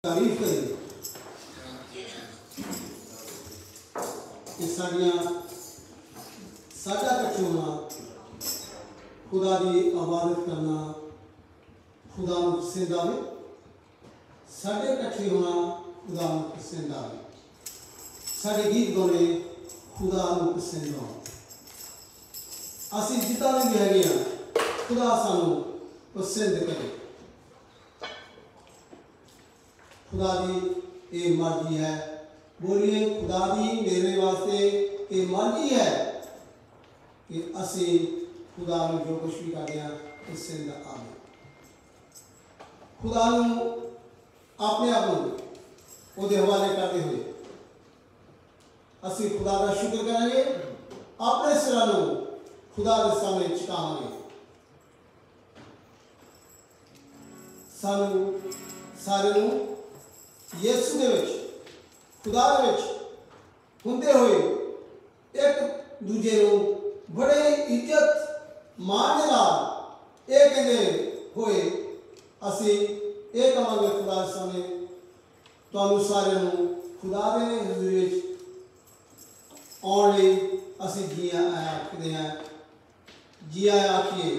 तारीफ करें कि साडा कट्ठे होना, खुदा की इबादत करना खुदा नूं पसंद आवे। साडे कट्ठे होना खुदा नूं पसंद आवे। साडे गीत गाने खुदा नूं पसंद आवे। असीं जिद्दां भी हैगे आ, खुदा सानूं पसंद करे। खुदा की ये मर्जी है। बोलिए, खुदा की मेरे वास्ते ये मर्जी है कि असी खुदा नूं जो कुछ भी करते हैं पसंद आवे। खुदा नूं अपने आप उहदे हवाले करते हुए असी खुदा का शुक्र करेंगे, अपने सिरां नूं खुदा के सामने झुकावांगे। सानूं सारे नूं यीशु दे विच, खुदा दे विच हुंदे होए एक दूजे नूं बड़े इज्जत मान दे नाल ये कहंदे होए असी ये कहांगे खुदा दे सामने तुहानूं सारे नूं खुदा दे हज़ूरी विच आउण लई असी जी आया आखदे हैं। जी आया आखिए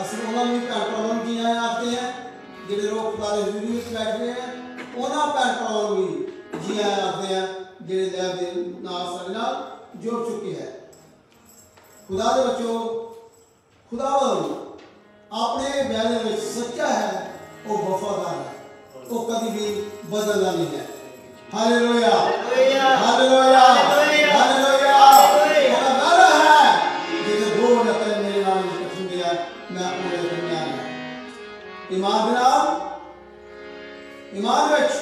असी उन्हां नूं भैण भरावां नूं जी आया आखदे हैं जिहड़े लोग खुदा दे हज़ूरी विच बैठदे हैं। उन्हां भैण भरावां नूं भी जी आया आखदे हैं जिहड़े लैब दे नाल साडे नाल जुड़ चुके हैं। खुदा दे बच्चों, खुदावन अपने वादे में सच्चा है, वो वफादार है, वो कभी भी बदलना नहीं है। Hallelujah, hallelujah, hallelujah. मेरा वादा है जिसे दो या तीन मेरे नाम में इकट्ठे होंगे मैं उनके दरमियान में। ईमान बिना ईमान विच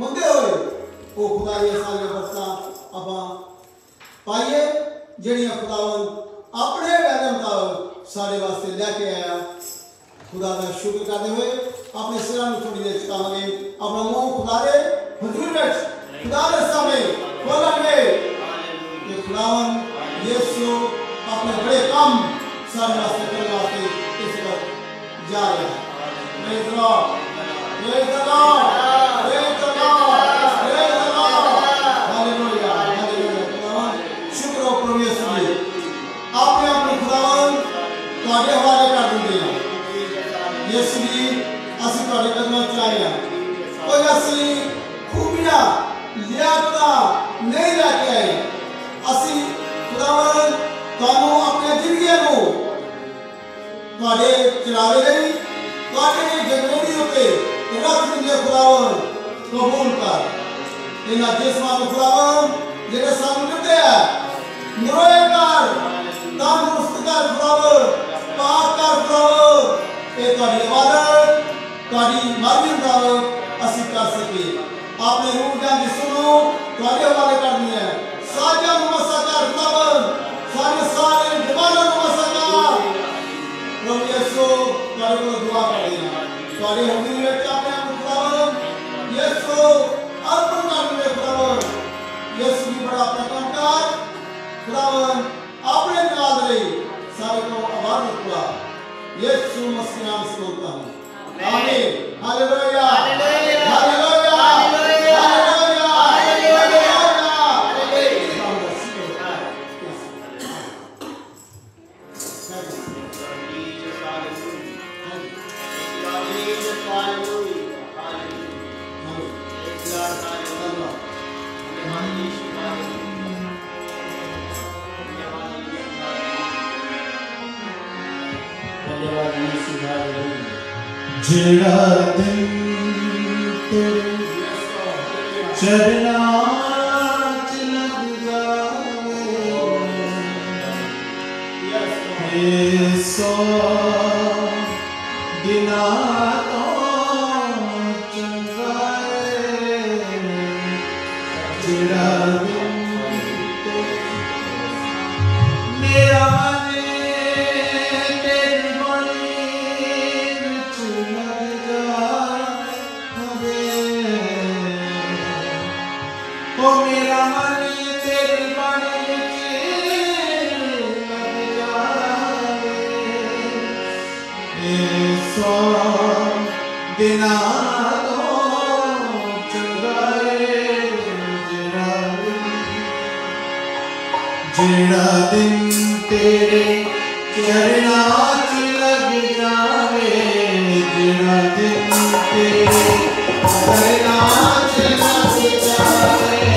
हुंदे होए वो खुदा दी सारी बरकतां आपां पाइए जिहड़ियां खुदावन अपने वादे मुताबिक साढ़े वास्ते लैके आया। खुदा का शुक्र करते हुए अपने सिरां नूं थोड़ी देर झुकावांगे, अपना मुंह खुदा दे हज़ूर विच खुदा दे सामने खोलांगे कि खुदावन यीशु अपने बड़े काम साढ़े वास्ते करने वास्ते इस वक्त जा रहा है। Praise the Lord, praise the Lord, praise the Lord, praise the Lord. Hallelujah, hallelujah. खुदावन शुक्र हो प्रभु यीशु जी, अपने आप को खुदावन तुहाडे हवाले कर दिंदे हां। यीशु जी असीं तुहाडे कदमां च आए हां। कोई असीं खूबियां लियाकतां नहीं लैके आए। असीं खुदावन तुहानूं अपनी जिंदगी नूं तुहाडे चलावे लई तुहाडे जगमेरी उत्ते रख दिंदे। खुदावन कबूल कर इन्हां जिस्मां नूं खुदावन जिहड़े सानूं दित्ते है, नरोए कर, तंदुरुस्त कर खुदावन, पाक कर खुदावन। ये तुहाडी इबादत तुहाडी मर्जी मुताबिक असीं कर सके। अपने रूह दा जिस्म नूं तुहाडे हवाले करनी है। सारियां नूं वसा कर खुदावन, सारे जवानां नूं वसा कर। प्रभु यीशु तुहाडे कोल दुआ करदे हां, तुहाडे हज़ूरी विच अपने आप नूं खुदावन यीशु अर्पण करदे खुदावन। यीशु जी बड़ा अपना काम कर खुदावन अपने नाल रही सारे को आभार रखा। यीशु मसीह नाम से बोलता हूं, आमीन। Hallelujah, hallelujah, hallelujah, hallelujah, hallelujah. जिहड़ा दिन तेरे चरना च लग जावे, सौ दिना तो चंगा जिहड़ा दिन तेरे मेरा मेरा मन तेरी बाणी विच लग जावे। सौ दिना तो जेड़ा दिन तेरे चरनां च लग जावे, जेड़ा दिन तेरे चरनां च लग जावे,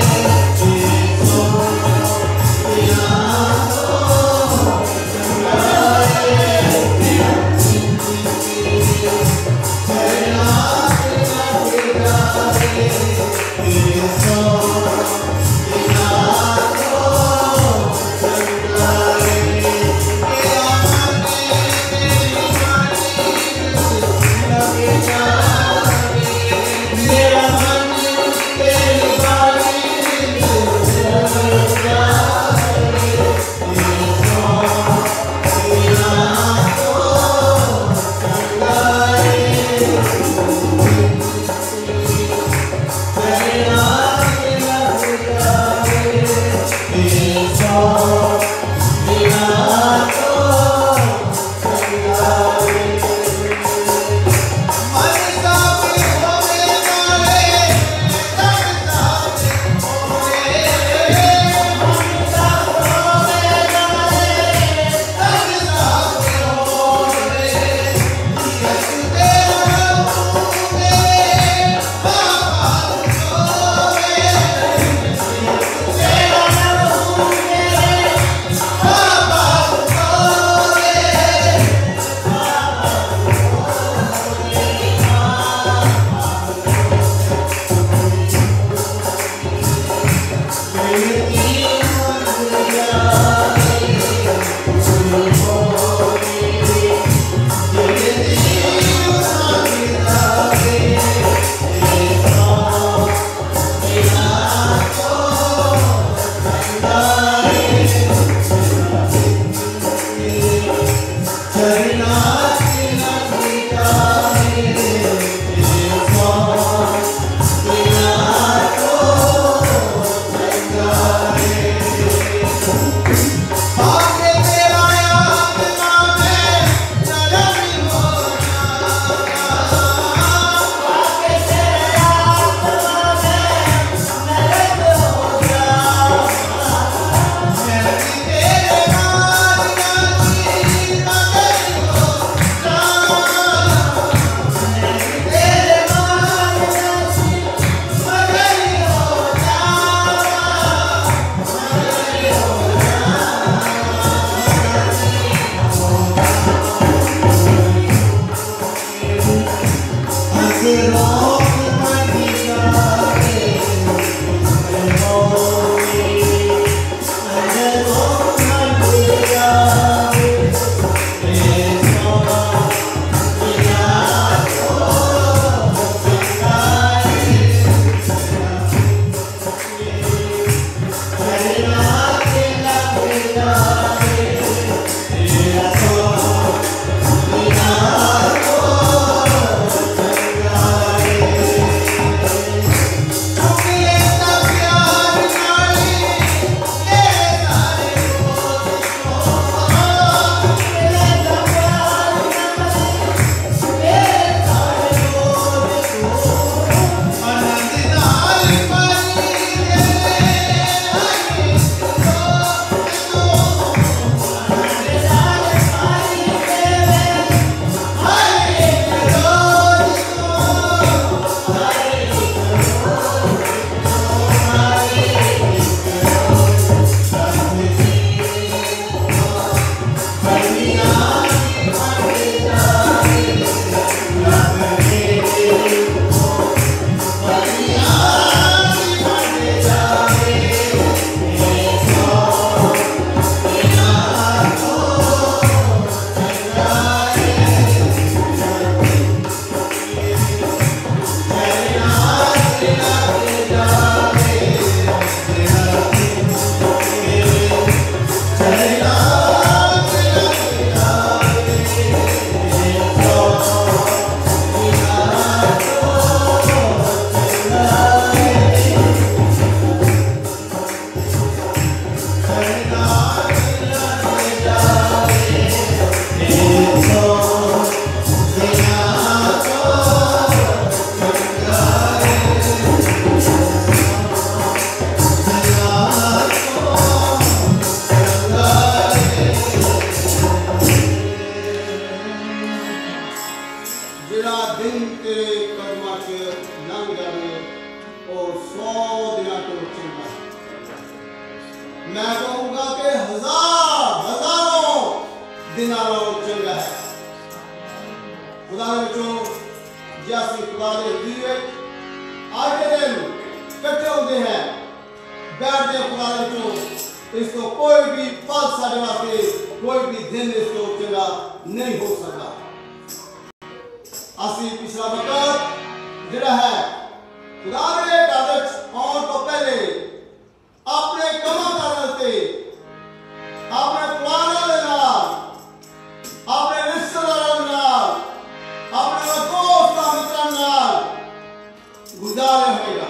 ਜਿਹੜਾ ਦਿਨ ਤੇਰੇ ਕਦਮਾਂ 'ਚ ਲੰਘ ਜਾਵੇ ਉਹ 100 ਦਿਨਾਂ ਤੋਂ ਚੰਗਾ। ਮੈਂ ਕਹੂੰਗਾ ਕਿ ਹਜ਼ਾਰਾਂ ਦਿਨਾਂ ਨਾਲੋਂ ਚੰਗਾ ਹੈ। ਖੁਦਾ ਦੇ ਵਿੱਚੋਂ ਜੇ ਅਸੀਂ ਖੁਦਾ ਦੇ ਹਜ਼ੂਰ ਵਿੱਚ ਅੱਜ ਦੇ ਦਿਨ ਇਕੱਠੇ ਹੁੰਦੇ ਹਾਂ, ਬੈਠਦੇ ਹਾਂ ਖੁਦਾ ਦੇ ਵਿੱਚੋਂ, ਇਸ ਤੋਂ ਕੋਈ ਵੀ ਪਲ ਸਾਡੇ ਵਾਸਤੇ, ਕੋਈ ਵੀ ਦਿਨ ਇਸ ਤੋਂ ਚੰਗਾ ਨਹੀਂ ਹੋ ਸਕਦਾ। ਅਸੀਂ ਪਿਛਲਾ ਵਕਤ ਜਿਹੜਾ ਹੈ ਖੁਦਾ ਦੇ ਘਰ ਵਿੱਚ ਆਉਣ ਤੋਂ ਪਹਿਲੇ ਆਪਣੇ ਕੰਮਾਂ ਕਾਰਾਂ ਤੇ, ਆਪਣੇ ਪਰਿਵਾਰਾਂ ਦੇ ਨਾਲ, ਆਪਣੇ ਰਿਸ਼ਤੇਦਾਰਾਂ ਨਾਲ, ਆਪਣੇ ਦੋਸਤਾਂ ਮਿੱਤਰਾਂ ਨਾਲ ਗੁਜ਼ਾਰਿਆ ਹੋਏਗਾ।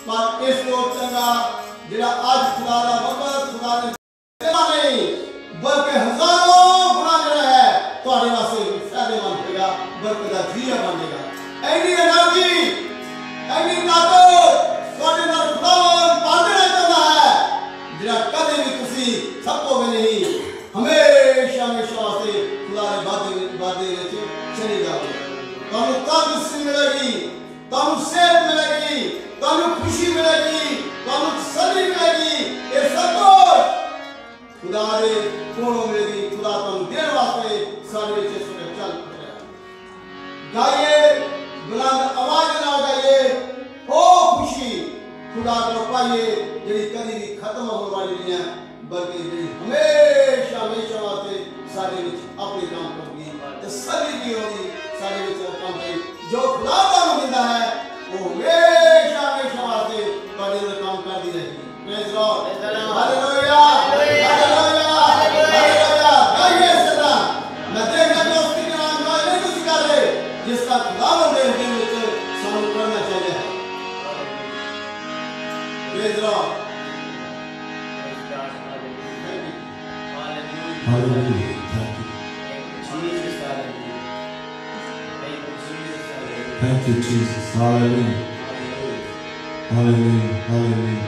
ਪਰ ਇਸ ਤੋਂ ਚੰਗਾ ਜਿਹੜਾ ਅੱਜ ਖੁਦਾ ਦਾ ਵਕਤ, ਖੁਦਾ ਨੇ ਨਹੀਂ ਬਲਕਿ ਹਜ਼ਾਰਾਂ ਗੁਣਾ ਜਿਹੜਾ ਹੈ ਤੁਹਾਡੇ ਵਾਸਤੇ ਫਾਇਦੇਮੰਦ ਹੋਏਗਾ, ਬਰਕਤ ਦਾ ਜ਼ਰੀਆ ਬਣ ਜਾਏਗਾ। ਐਨੀ એનર્ਜੀ, ਐਨੀ ਤਾਕਤ ਤੁਹਾਡੇ ਨਾਲ ਖੁਦਾਵੰਦ ਪਾਲਣਾ ਚਾਹੁੰਦਾ ਹੈ, ਜਿਹੜਾ ਕਦੇ ਵੀ ਤੁਸੀਂ ਥੱਕੋਗੇ ਨਹੀਂ, ਹਮੇਸ਼ਾ ਵਾਸਤੇ ਖੁਦਾ ਦੇ ਵਾਅਦੇ ਵਿੱਚ ਚਲੇ ਜਾਓਗੇ। ਤੁਹਾਨੂੰ ਤੰਦਰੁਸਤੀ ਮਿਲੇਗੀ, ਤੁਹਾਨੂੰ ਸਿਹਤ ਮਿਲੇਗੀ, ਤੁਹਾਨੂੰ ਖੁਸ਼ੀ ਮਿਲੇਗੀ, ਤੁਹਾਨੂੰ ਤਸੱਲੀ ਮਿਲੇਗੀ। ਇਹ ਸਭ ਕੁਝ ਖੁਦਾ ਦੇ ਕੋਲੋਂ ਮਿਲੇਗੀ। ਖੁਦਾ ਤੁਹਾਨੂੰ ਦੇਣ ਵਾਸਤੇ ਸਾਡੇ ਵਿੱਚ ਇਸ ਵੇਲੇ ਚੱਲ ਰਿਹਾ। ਗਾਈਏ, ਬੁਲੰਦ ਆਵਾਜ਼ ਨਾਲ ਗਾਈਏ, ਉਹ ਖੁਸ਼ੀ ਖੁਦਾ ਕੋਲੋਂ ਪਾਈਏ ਜਿਹੜੀ ਕਦੀ ਵੀ ਖਤਮ ਹੋਣ ਵਾਲੀ ਨਹੀਂ ਹੈ, ਬਲਕਿ ਜਿਹੜੀ ਹਮੇਸ਼ਾ ਵਾਸਤੇ ਸਾਡੇ ਵਿੱਚ ਆਪਣੇ ਕੰਮ ਕਰੂਗੀ। ਤਸੱਲੀ ਵੀ ਹੋਗੀ ਸਾਡੇ ਵਿੱਚ ਕੰਮ ਕਰੇ। ਜੋ ਖੁਦਾ ਤੁਹਾਨੂੰ ਦਿੰਦਾ ਹੈ ਉਹ ਹਮੇਸ਼ਾ ਵਾਸਤੇ ਤੁਹਾਡੇ ਅੰਦਰ ਕੰਮ ਕਰਦੀ ਰਹੇਗੀ। Praise Lord, hallelujah, hallelujah, hallelujah. ਗਾਈਏ ਸਦਾ। ਮੈਂ ਦੇਖਦਾ ਕਿ ਉਸ ਦੀ ਨਾਮ ਨਾਲ ਨਹੀਂ ਕੁਝ ਕਰ ਰਹੇ ਜਿਸ ਦਾ ਖੁਦਾਵੰਦ ਦੇ ਹੁਕਮ ਵਿੱਚ ਸਾਨੂੰ ਕਰਨਾ ਚਾਹੀਦਾ ਹੈ। Praise Lord. Hallelujah. Thank you. Thank you, Jesus. Hallelujah. Hallelujah. Hallelujah.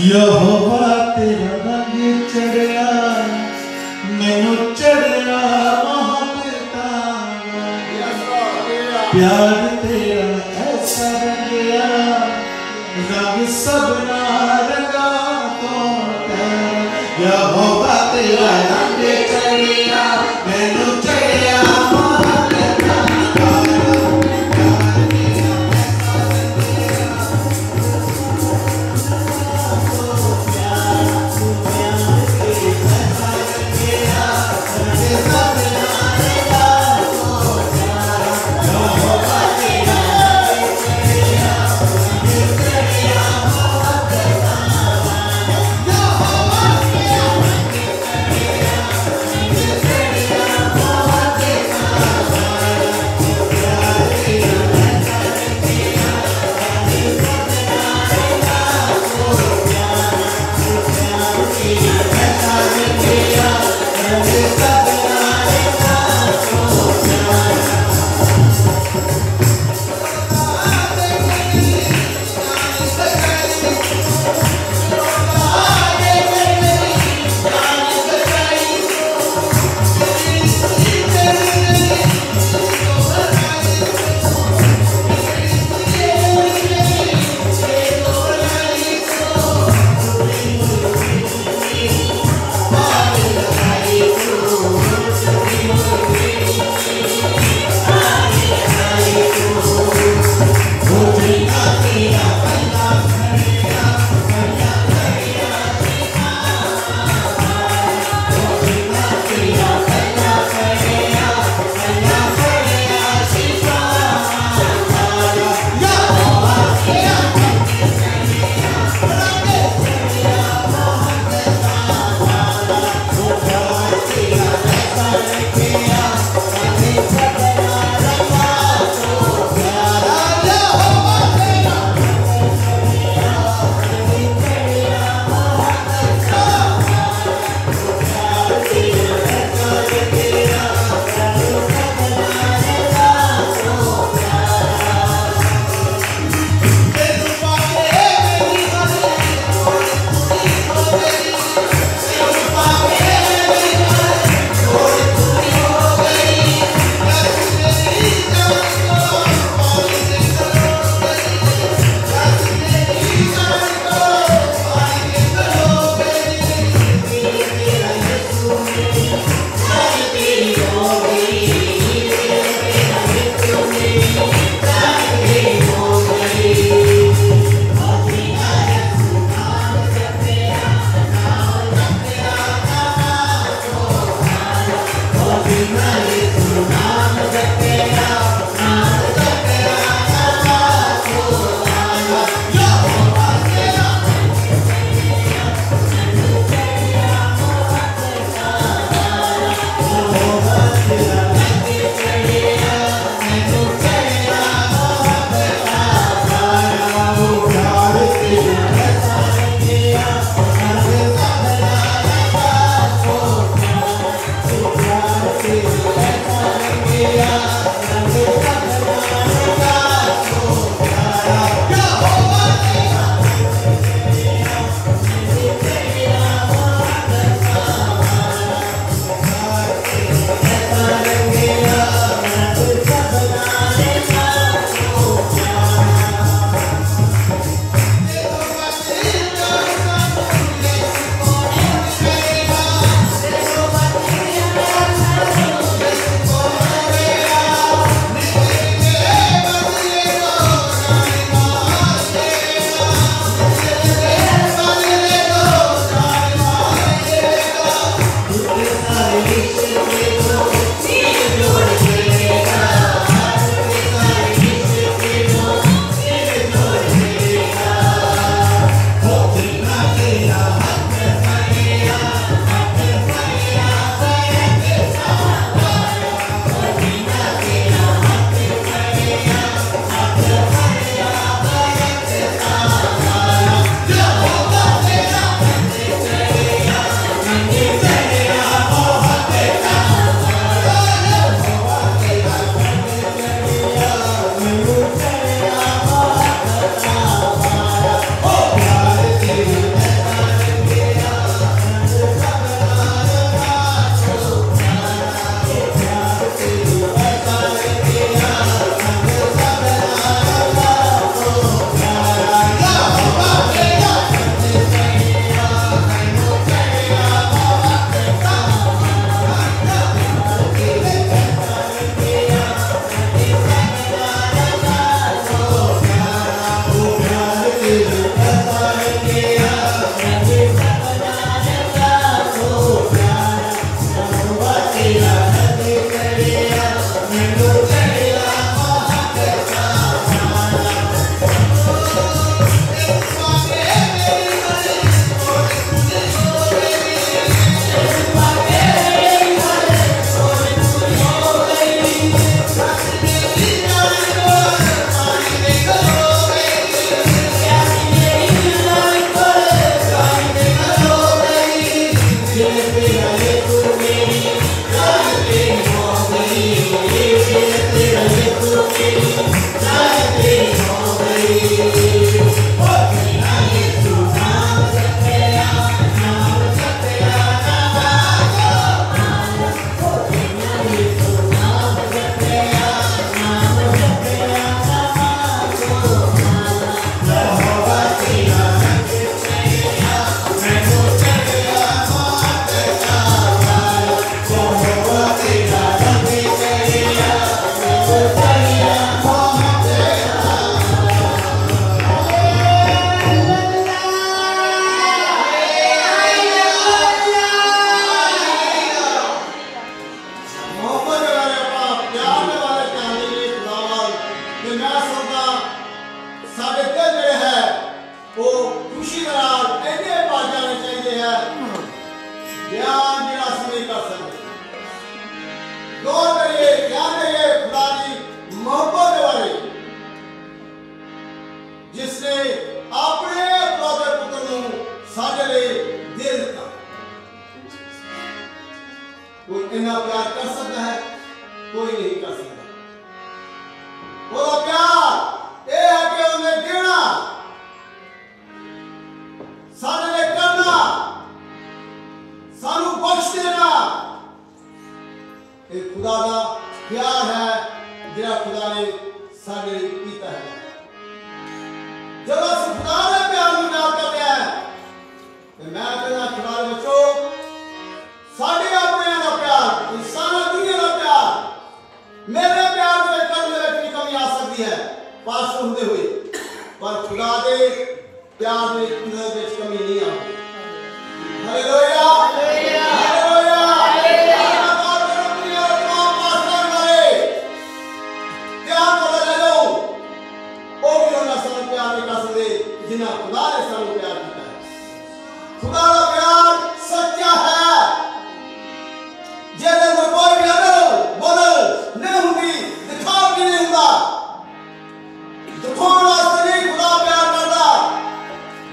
यहोवा तेरा रंग चढ़िया, मैनू चढ़िया मोहब्बता, प्यार तेरा ऐसा रंगिया, रंग सबना रंगा तो यहोवा तेरा रंग चढ़िया, मैनू चढ़िया कोई नहीं कर सकता। वो प्यार ये है कि उन्हें देना, सारे लिए करना, सानू बख्श देना। ये खुदा का प्यार है जिहड़ा खुदा ने साडे लिए कीता है। जब असीं खुदा दे प्यार नूं याद करते हैं तो मैं कहना खुदा दे बच्चों, साडे अपने दा प्यार, इंसाना दुनिया दा प्यार, मेरे प्यार दे करने में भी कमी आ सकती है पास होते हुए, पर खुदा दे प्यार में कमी नहीं आती। Hallelujah, hallelujah, hallelujah. जिन्ना खुदा ने सानू प्यार किया है। खुदा का प्यार सच्चा है, जेदे में कोई भी बदल नहीं होती, दिखाव भी नहीं होता। दिखाने वास्ते नहीं खुदा प्यार करता,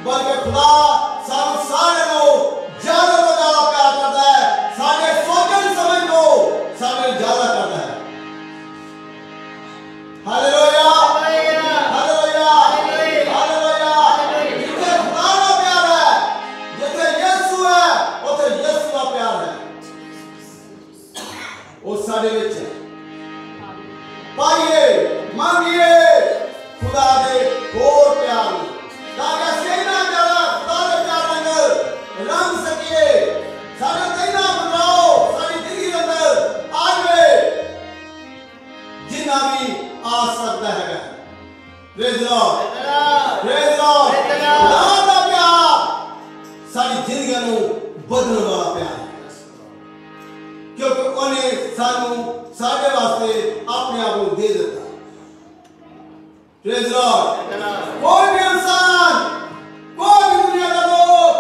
बल्कि खुदा सानू सारे को ज्यादा तो ज्यादा प्यार करता है, सारे सोचन समझ को सारे ज्यादा करता है। हालेलुया, साडे विच पाइए, मांगिए खुदा दे होर प्यार ताकि असीं ना ज्यादा खुदा दे प्यार नाल रंग सकीए, साडे ते ना बदलाव साडी जिंदगी दे अंदर आवे जिन्ना भी आ सकता है। Praise Lord, praise Lord. खुदा दा प्यार साडी जिंदगी नूं बदलण वाला प्यार, क्योंकि उन्हें सानू साडे वास्ते अपने आप को दे देता। Praise Lord. कोई भी इंसान, कोई भी दुनिया का लोग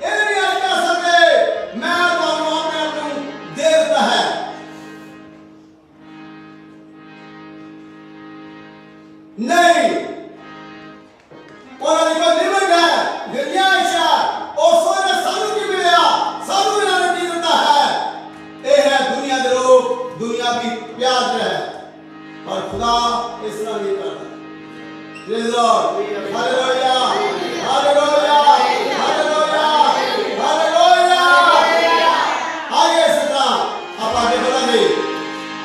ये नहीं कह सकते मैं तुहानू अपने आप को दे देता है। नहीं, उन्होंने कोई लिमिट है, गुंजाइश है, और सोने सानू की मिलिया, सानू इन्होंने की देता है। ये है दुनिया के लोग, दुनिया की प्यार है, और खुदा इस तरह नहीं करता। Praise Lord, hallelujah, hallelujah, hallelujah, hallelujah. आगे इस तरह आप आगे बढ़ेंगे,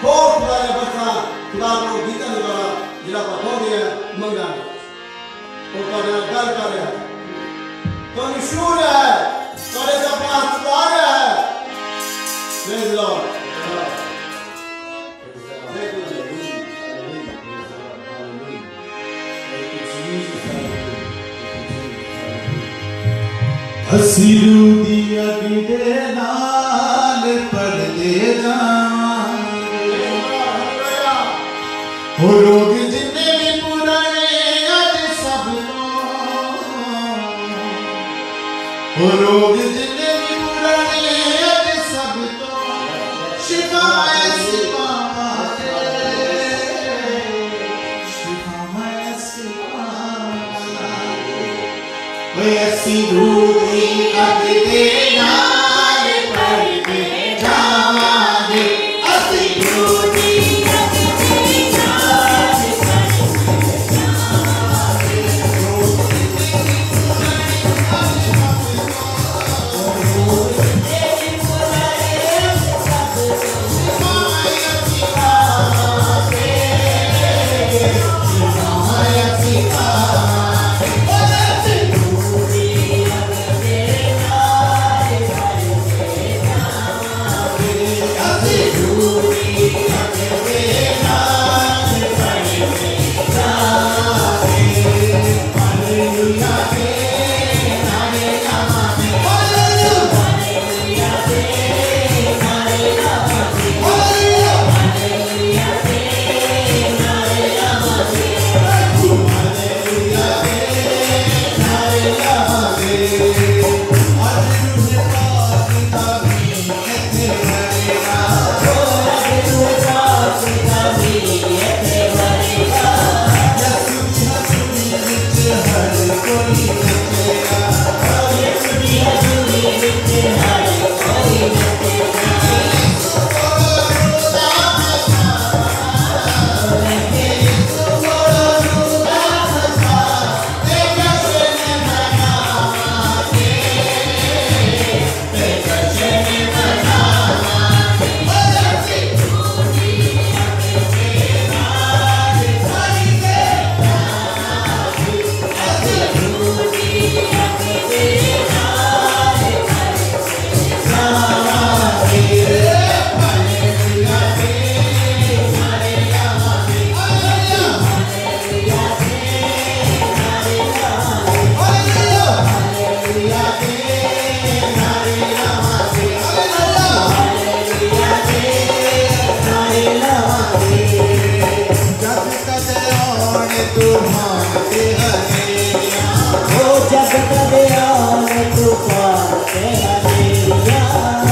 और खुदा ने बच्चा खुदा को गीता द्वारा जिला पर हो गया मंगा और तो गल कर रहा है, तो निशूर है, तो इस अपने हाथ उठा रहा है। Praise the Lord. हसीरू दी अगदे नाल पढ़दे जावांगे, हो रोग जिन्ने भी पुराने अज सब हो रोग जिन्ने भी पुराने अज सब तो शिफाए शिफाए शिफाए शिफाए हसीरू दी अगदे नाल पढ़दे जावांगे, हसीरू दी अगदे नाल पढ़दे जावांगे, तूफान ते हनेरिया ओ जग दरियान तूफान ते हनेरिया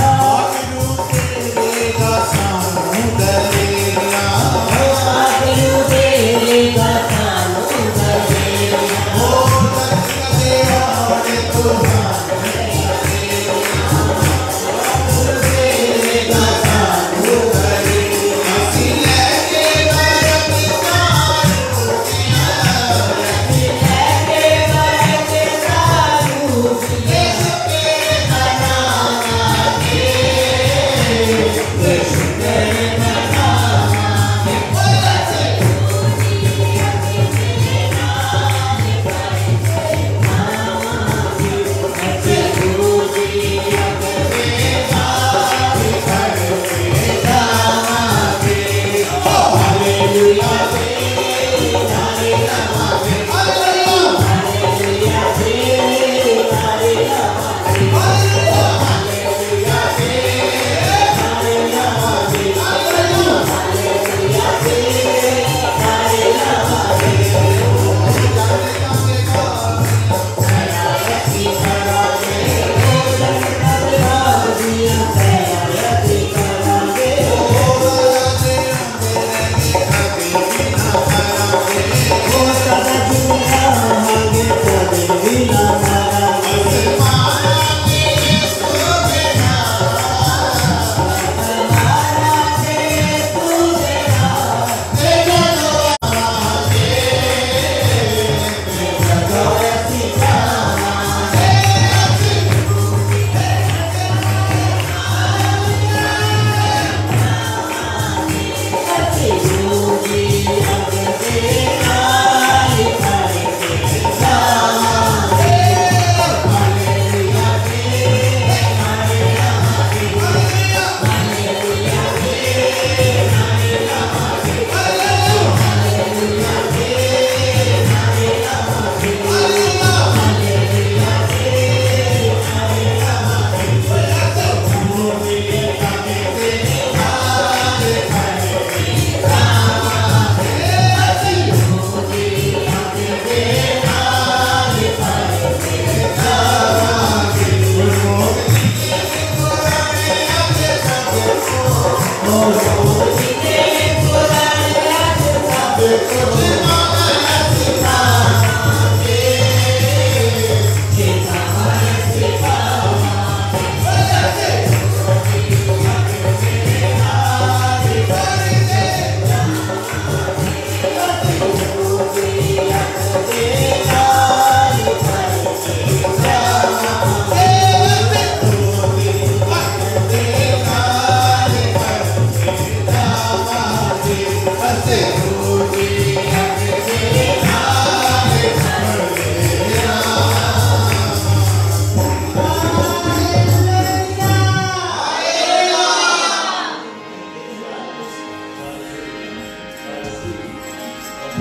आगरू तेरेगा सानू दलेरिया आगरू तेरेगा सानू दलेरिया ओ जग दरियान तूफान ते हनेरिया आगरू तेरेगा सानू दलेरिया असी लेके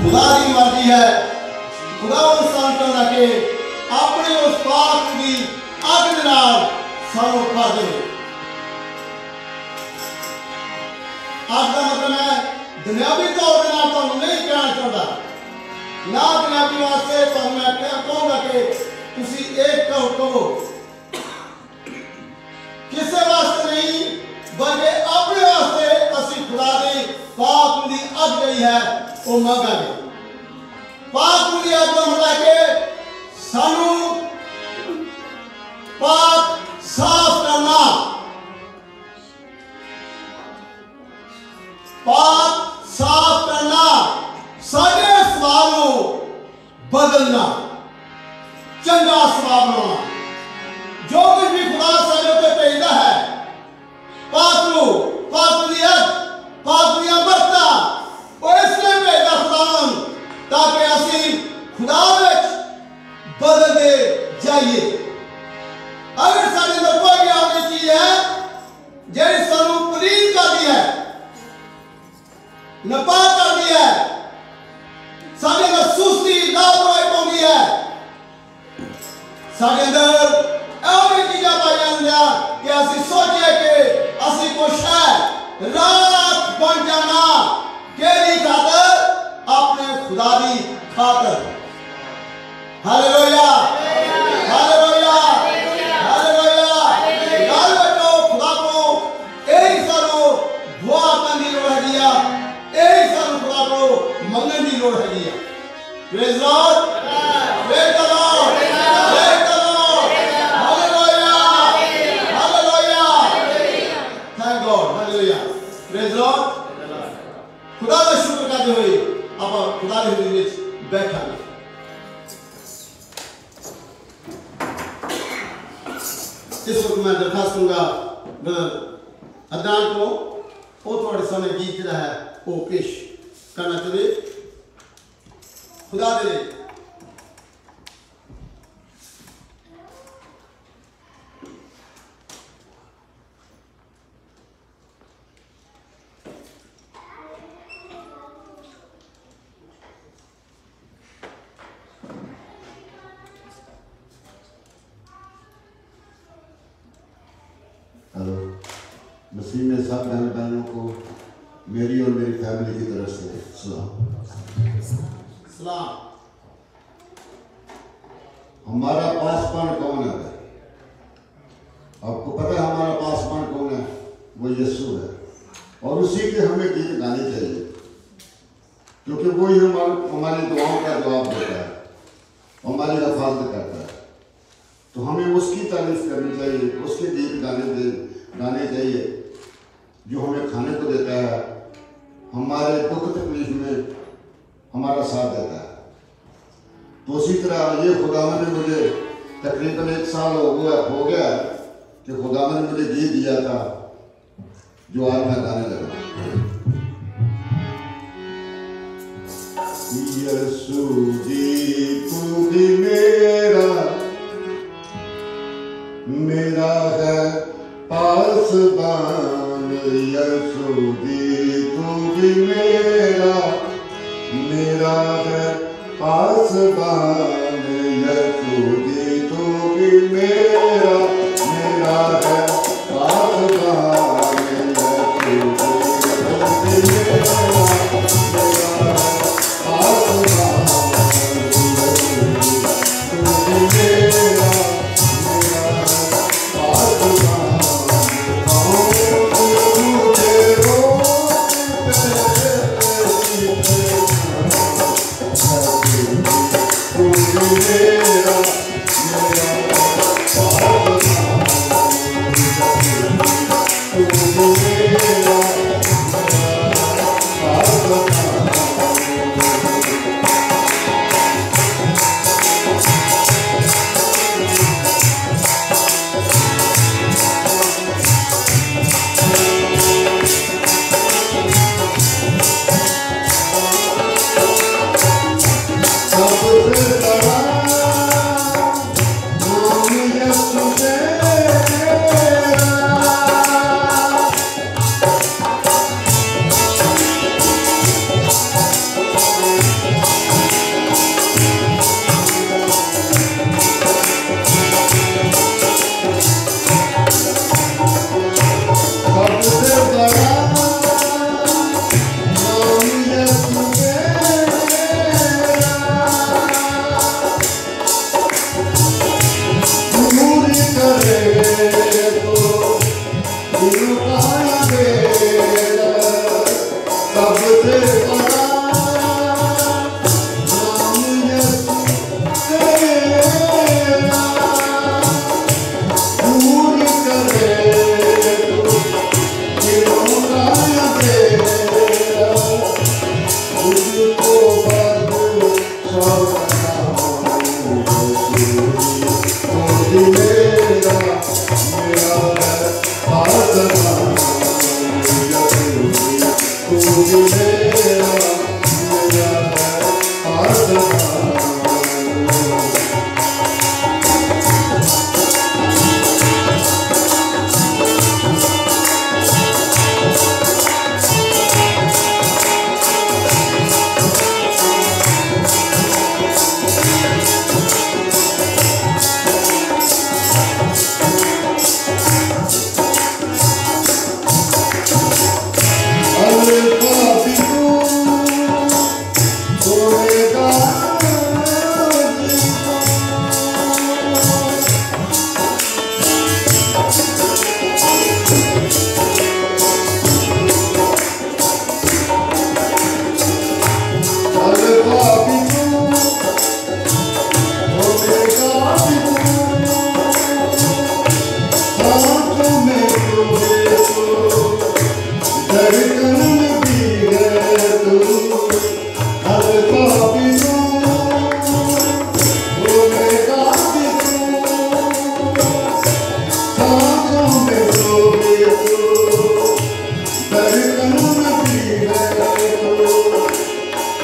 खुदा की मर्जी है खुदा इंसान चाहता कि अपने उस पाक की अग दे नाल सानू खा दे। अग का मतलब है दुनियावी तौर पर नाल तुहानू नहीं कहना चाहता ना दुनियावी वास्ते तुहानू मैं कहूँगा कि तुसी एक कहो किसी वास्ते नहीं बल्कि अपने वास्ते असी खुदा की पाक की अग गई है वो मंगांगे। पाक की अग का मतलब कि सानू पाक साफ करना, पाक साफ करना, सारे स्वभाव को बदलना, चंगा स्वभाव बनाना। जो कुछ भी खुदा सारे उत्ते भेजता है पाक को पाक की अग पाक की अमरता और इसलिए भेजता खुदा ताकि असी खुदा विच बदलते जाइए। अगर साढ़े अंदर कोई ऐसी चीज है जिहड़ी सानू पलीत करती है, नापाक करती है, साढ़े अंदर सुस्ती लापरवाही पाउंदी है, साढ़े अंदर ऐसी चीज़ां पाई जांदियां कि असी सोचिए कि असी कुछ है रात बन जाना केरी खातर अपने खुदा की खातर। Hallelujah, hallelujah, hallelujah. याद रखो खुदा को एक सालो दुआ करने की लोड़ है दिया, एक सालो खुदा को मंगने की लोड़ है दिया। Praise Lord, praise the Lord, praise the Lord. Hallelujah, hallelujah. Thank God, hallelujah. Praise Lord. खुदा का शुक्र करते हुए आप खुदा के हृदय में बैठा। इस वक्त मैं दरखास्त करूंगा ब्रदर अदनान को वो थोड़े समय गीत रहा है वो पेश करना चाहिए। खुदा दे हेलो, मसीह में सब बहन बहनों को मेरी और मेरी फैमिली की तरफ से सलाम। सलाम। हमारा पासवान कौन है? आपको पता है हमारा पासवान कौन है? वो यीशु है और उसी के हमें गीत गाने चाहिए क्योंकि वो ही हमारी दुआओं का जवाब देता है, हमारी हिफाजत करता है। तो हमें उसकी तारीफ करनी चाहिए, उसके गीत गाने चाहिए जो हमें खाने को देता है, हमारे दुख तकलीफ में हमारा साथ देता है। तो उसी तरह ये खुदावन ने मुझे तकरीबन 1 साल हो गया कि खुदावन ने मुझे गीत दिया था जो आज मैं गाने लगा। यीशु जी तू भी मेरा है पासवान, यीशु जी तू भी मेरा है पासवान, यीशु जी तू भी मेरा है पासवान, यीशु जी मेरा मेरा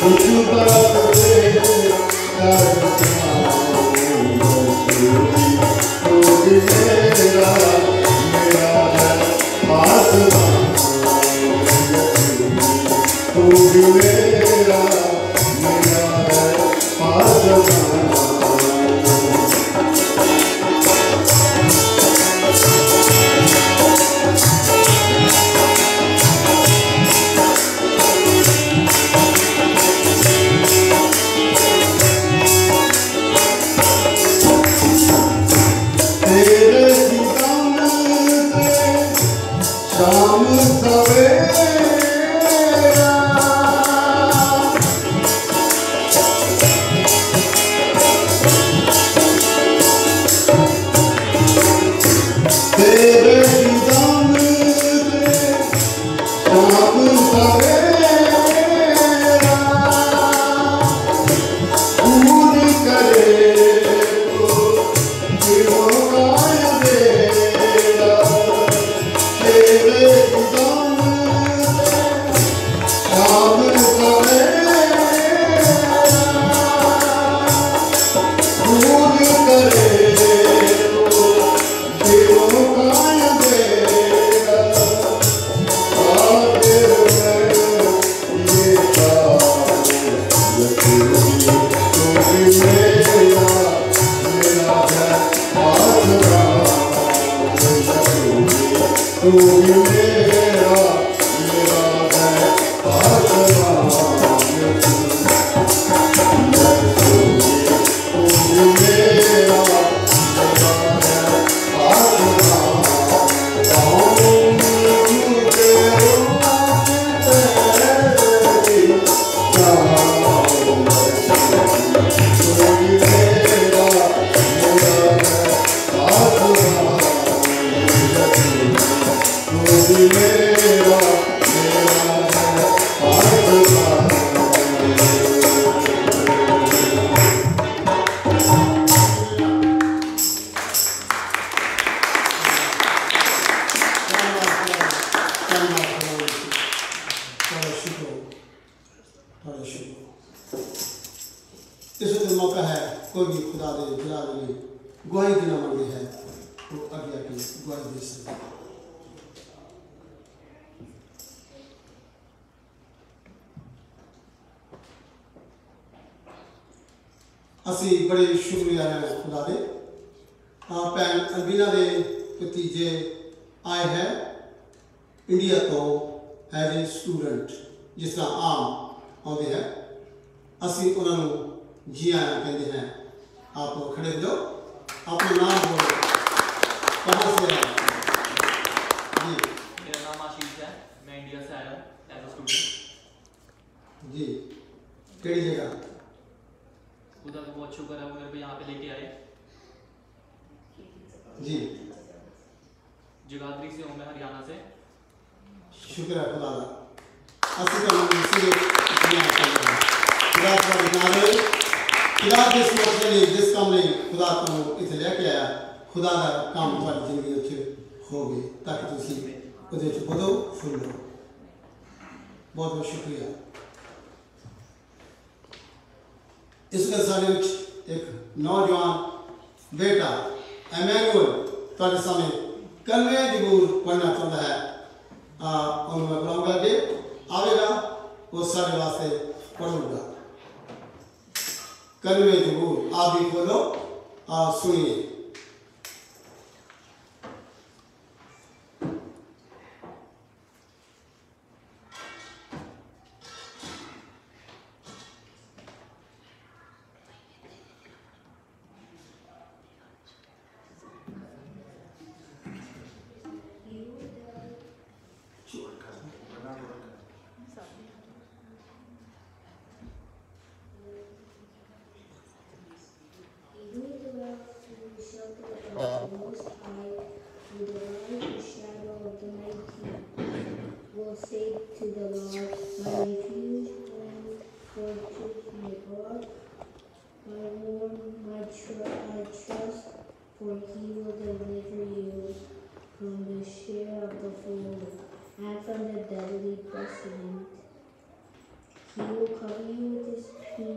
कुछ बात दे तू भी मेरा मेरा है आसमां तू भी मेरा मेरा है आसमां शाम सवेरा तेरे दीदार से शाम सवेरा पूरी करे तो दिलों का अंधेरा तेरे दीदार से शाम सवेरा पूरी करे तो दिलों का अंधेरा आखिर में ये बात यकीनी तू भी मेरा मेरा है आसमां तू भी मेरा मेरा है आसमां तू भी मेरा मेरा है आसमां इस वक्त मौका है कोई भी खुदा दे जलाल में गवाही देना मांगे है तो आगे आके गवाही दे सकते हैं। ਅਸੀਂ बड़े शुक्रिया है खुदा दे भैन अलबीना दे भतीजे आए हैं इंडिया तो एज ए स्टूडेंट जिस तरह आम आते हैं ਅਸੀਂ ਉਹਨਾਂ ਨੂੰ जी आया कहते हैं। आप लोग खड़े हो जाओ अपना नाम बोलो कहाँ से आए जी मेरा नाम आशीष है मैं इंडिया से आया हूँ एज अ स्टूडेंट जी केड़ी जगह खुदा का बहुत शुक्र है वो मेरे को यहाँ पे लेके आए जी जगाधरी से हूँ मैं हरियाणा से शुक्र है खुदा का ਅਸੀਂ ਤੁਹਾਨੂੰ ਇਸੇ ਦੁਨੀਆ ਤੇ खुदा का नारे खुदा जिस मौके लिए जिस काम लिए खुदा को इत्थे लेके आया खुदा का काम तुम्हारी जिंदगी ਵਿੱਚ ਹੋਵੇ ताकि ਤੁਸੀਂ ਉਹਦੇ ਵਿੱਚ ਬੋਲੋ ਸੁਣੋ बहुत बहुत शुक्रिया। इस गजाले ਵਿੱਚ एक नौजवान बेटा एमैनुअल ਤੁਹਾਡੇ सामने कलमे जरूर पढ़ना चाहता है ਉਹਨੂੰ मैं बुलाऊंगा कि आवेगा वो सारे वास्ते पढ़ूंगा कलमे जरूर आप भी खोलो सुनिए। Say to the Lord, my refuge and fortress, my God, my Lord, my I trust, for he will deliver you from the snare of the fool and from the deadly pestilence. He will cover you with his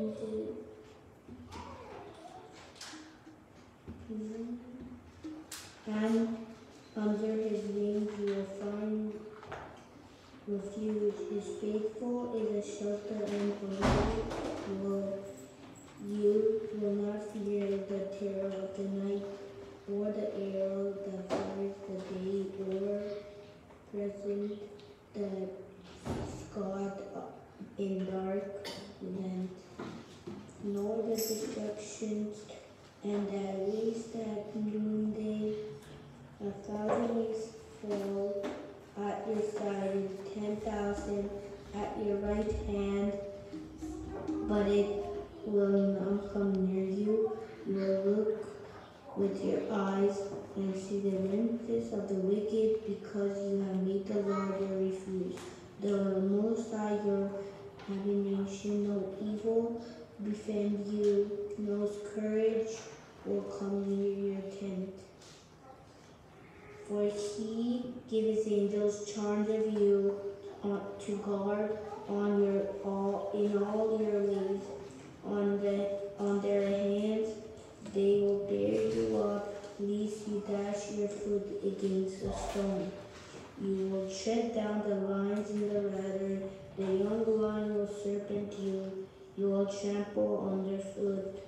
and under his wings you will find refuge. His faithful is a shelter and provider. You will not fear the terror of the night, or the arrow that flies the day, or present that scourge in dark land, nor the destructions and that waste at noonday. 1,000 may fall at your side and 10,000 at your right hand, but it will not come near you. You will look with your eyes and see the remnants of the wicked, because you have made the Lord your refuge, the Most High your habitation. No evil befriend you, no scourge will come near your tent. For he gives his angels charge of you to guard in all your ways. On their hands they will bear you up, lest you dash your foot against a stone. You will tread down the lions and the adder, the young lion will serpent you. You will trample underfoot.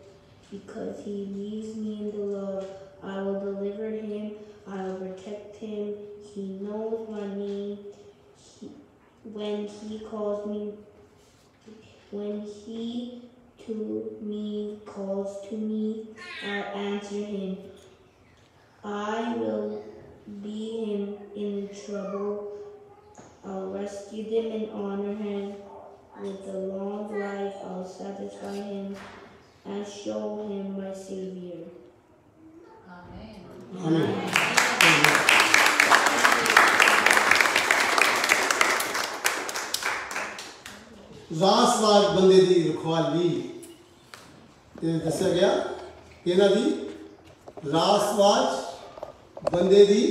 Because he leaves me in the love, I will deliver him. I will protect him. He knows my name. When he calls to me, I'll answer him. I will be him in trouble. I'll rescue them and honor him. With a long life, I'll satisfy him and show him my Savior. Amen. Amen. ਰਾਸਵਾਜ ਬੰਦੇ ਦੀ ਰਖਵਾਲੀ ਇਹ ਦੱਸਿਆ ਗਿਆ ਕਿ ਇਹਨਾਂ ਦੀ ਰਾਸਵਾਜ ਬੰਦੇ ਦੀ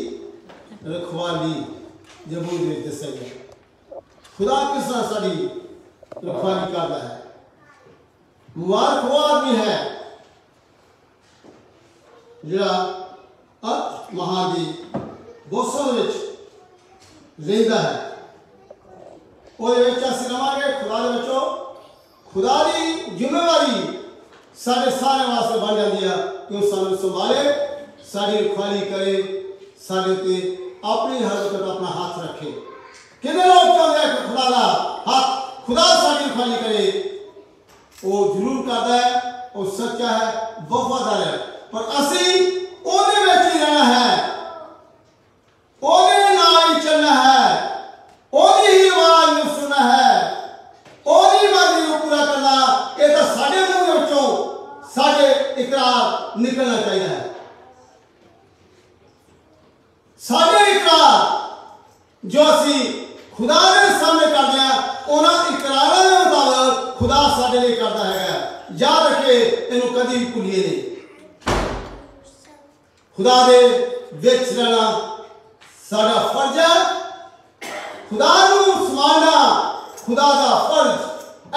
ਰਖਵਾਲੀ ਜ਼ਬੂਰ ਦੇ ਵਿੱਚ ਦੱਸਿਆ ਗਿਆ खुदा किस तरह साड़ी रखवाली करता है मुबारक वो आदमी है जिहड़ा अत महादी बोसों विच रहंदा है ਉਹਦੇ ਵਿੱਚ ਅਸੀਂ ਰਵਾਂਗੇ खुदा ਦੇ ਵਿੱਚੋਂ खुदा ਦੀ ਜ਼ਿੰਮੇਵਾਰੀ ਸਾਡੇ ਸਾਰੇ ਵਾਸਤੇ ਬਣ ਜਾਂਦੀ ਆ ਕਿ ਉਹ ਸਾਨੂੰ ਸੰਭਾਲੇ ਸਾਡੀ ਰਖਵਾਲੀ ਕਰੇ ਸਾਡੇ ਤੇ ਆਪਣੀ ਹਰ ਵਕਤ ਆਪਣਾ ਹੱਥ ਰੱਖੇ कितने लोग चाहते हैं कि खुदा का हाथ खुदा साड़ी रखवाली करे वो जरूर करता है और सच्चा है वफादार है पर असी ओदे विच ही रहना है ओदे नाल ही चलना है ओदी ही आवाज ਨੂੰ सुनना है ओदी मर्जी ਨੂੰ पूरा करना ये तो साडे मुंह ਦੇ ਵਿੱਚੋਂ साडे इकरार निकलना चाहिए है साडे इकरार जो असी खुदा के सामने करते हैं उन्होंने इकरारों के मुताबिक खुदा साडे लिए करता है याद रखे इन्हों कभी भी भूलिए नहीं खुदा दे विच रहना साडा फर्ज है खुदा नूं संभालना खुदा दा फर्ज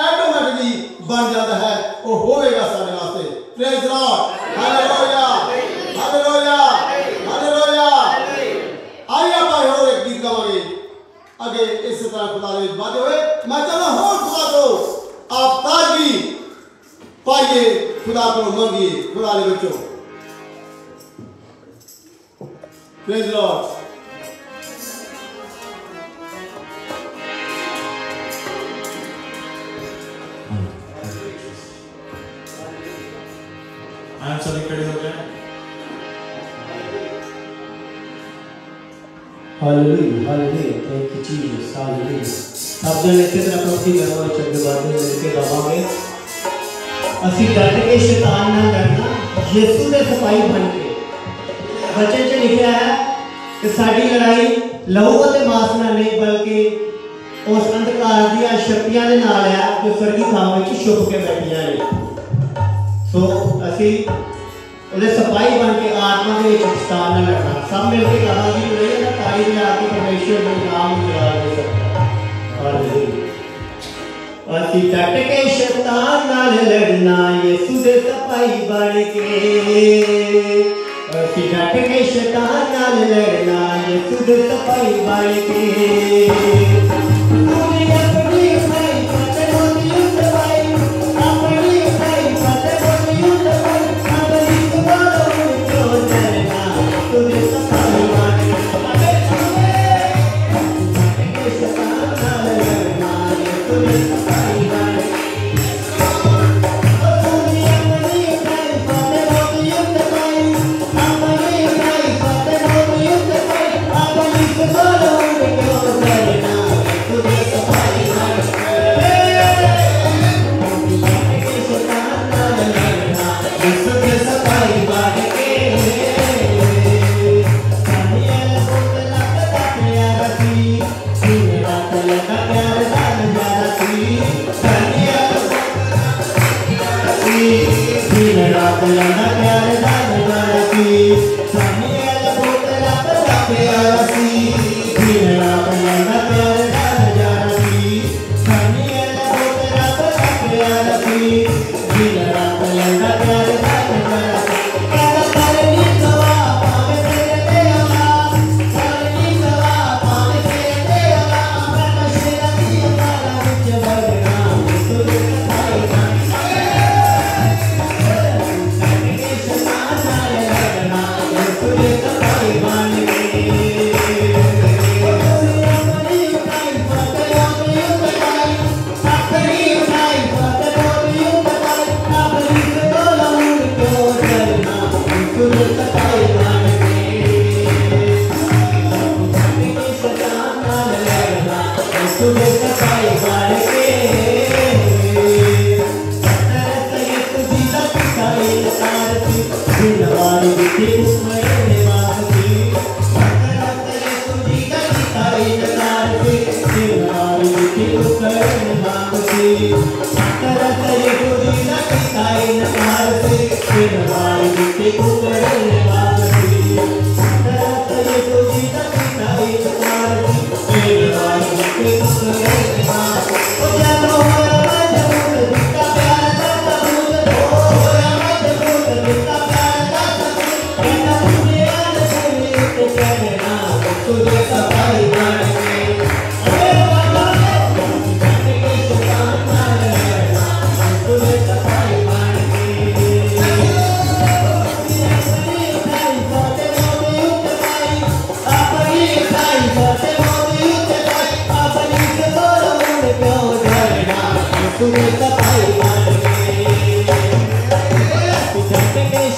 ऑटोमैटिकली बन जाता है वो होवेगा साडे वास्ते praise Lord hallelujah hallelujah hallelujah आइए भाई और एक गीत गावांगे आगे इस तरह खुदा ने बातें हुए मैं चाहता हूँ खुदा को आप ताजगी पाइए खुदा को मांगिए खुदा ने बच्चों प्रेज लॉर्ड आप सभी खड़े हो जाए Hallelujah, hallelujah, thank you Jesus, hallelujah. अब जब इसी तरह प्रभु में वो चंद बातें मिलके गावांगे असी डट के शैतान ना डरना यीशु ने सफाई बन के वचन च लिखा है कि साडी लड़ाई लहू ते मांस नाल नहीं बल्कि उस अंधकार दी शक्तियां दे नाल है जो स्वर्गी थां विच छुप के बैठियां ने सो असी उन्हें सफाई बन के आत्मा के शैतान न लड़ना सब मिलके कहा जी नहीं ना ताई ने आके परमेश्वर के नाम में याद दे सकता हालेलुया असी डट के शैतान नाल लड़ना यीशु दे सपाई बन के असी डट के शैतान नाल लड़ना यीशु दे सपाई बन के अपनी अपनी भाई फतेह होती भाई अपनी भाई फतेह होती भाई अपनी सुबह क्यों डरना तुझे सपाई बन के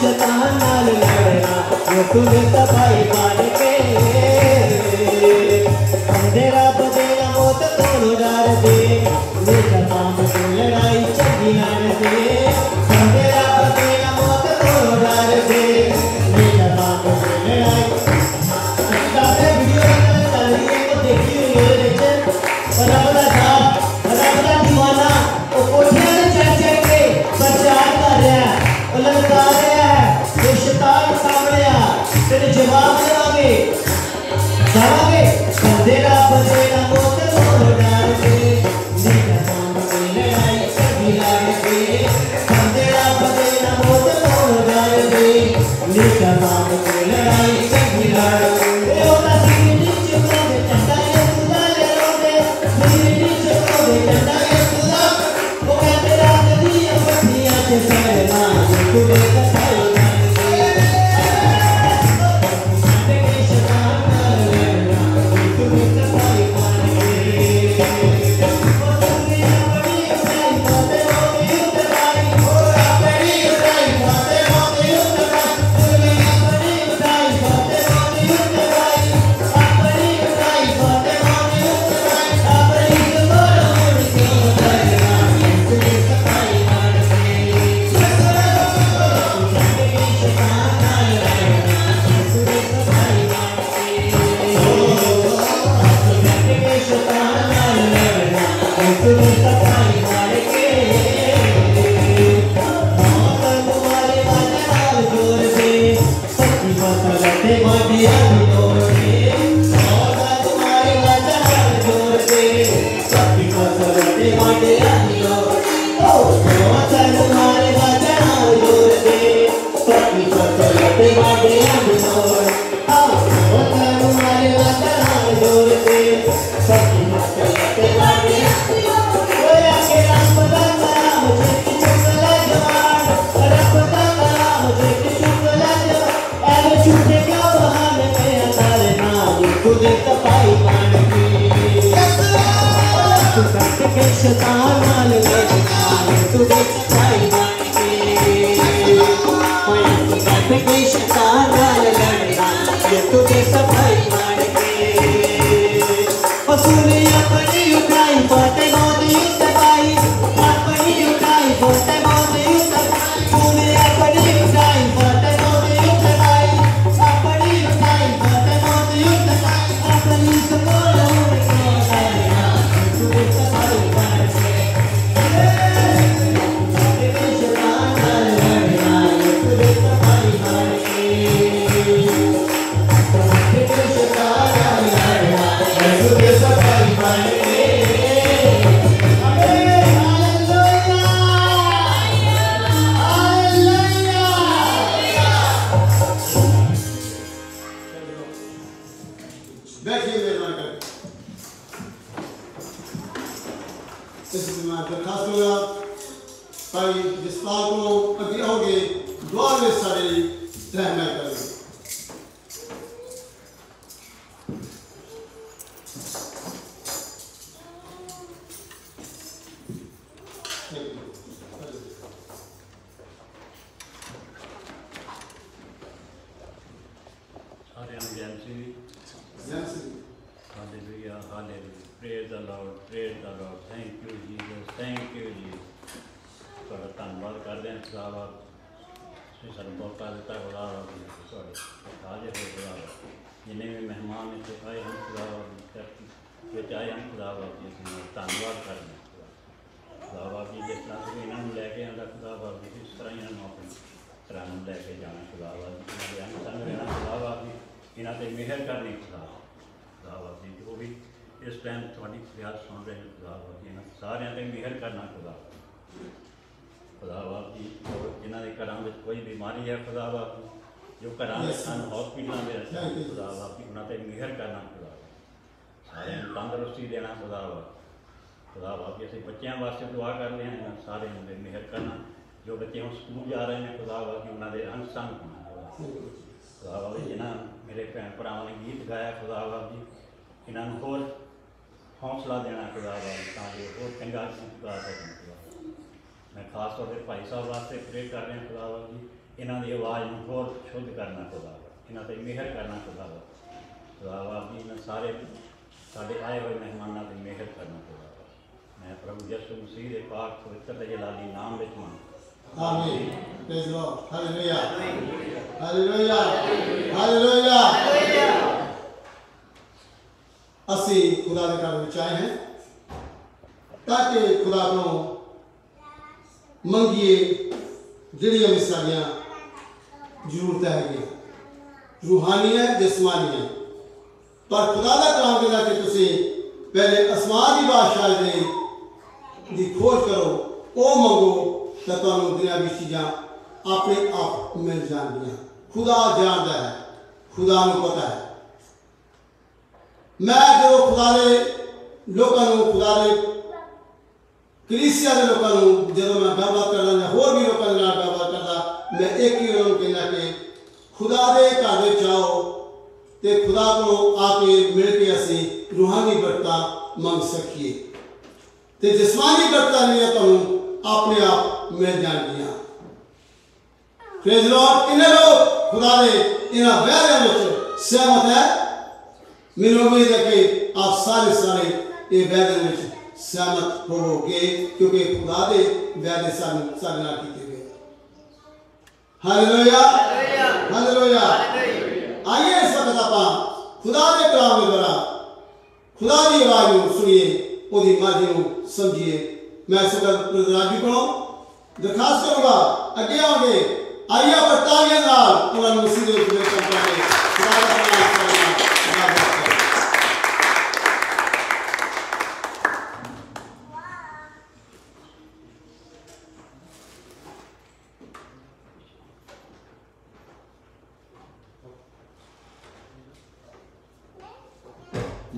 शैतान नाल लड़ना यीशु दे सपाई बन के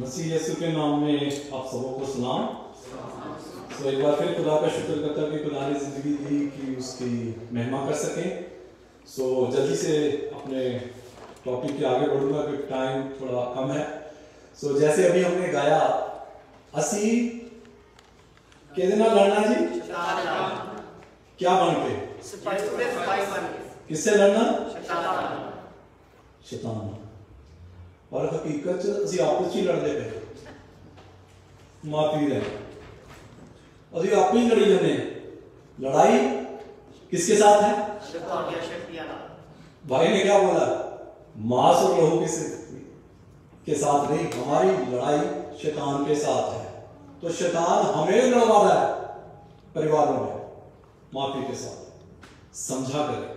मसीह यीशु के नाम में आप सबों को सलाम। तो एक बार फिर खुदा का शुक्र करता कि खुदा ने जिंदगी दी कि उसकी महिमा कर सकें। सो जल्दी से अपने टॉपिक के आगे बढ़ूंगा क्योंकि टाइम थोड़ा कम है। सो जैसे अभी हमने गाया असी के दिन लड़ना जी क्या बन के किससे लड़ना शैतान और हकीकत ਅਸੀਂ ਆਪਸ ਵਿੱਚ ਲੜਦੇ ਪਏ ਮਾਫੀ ਦੇ ਅਸੀਂ आप ही लड़ी जाते हैं। लड़ाई किसके साथ है भाई ने क्या बोला मांस और लहू के साथ नहीं, हमारी लड़ाई शैतान के साथ है। तो शैतान हमें लड़वा रहा है परिवारों में माफी के साथ। समझा करें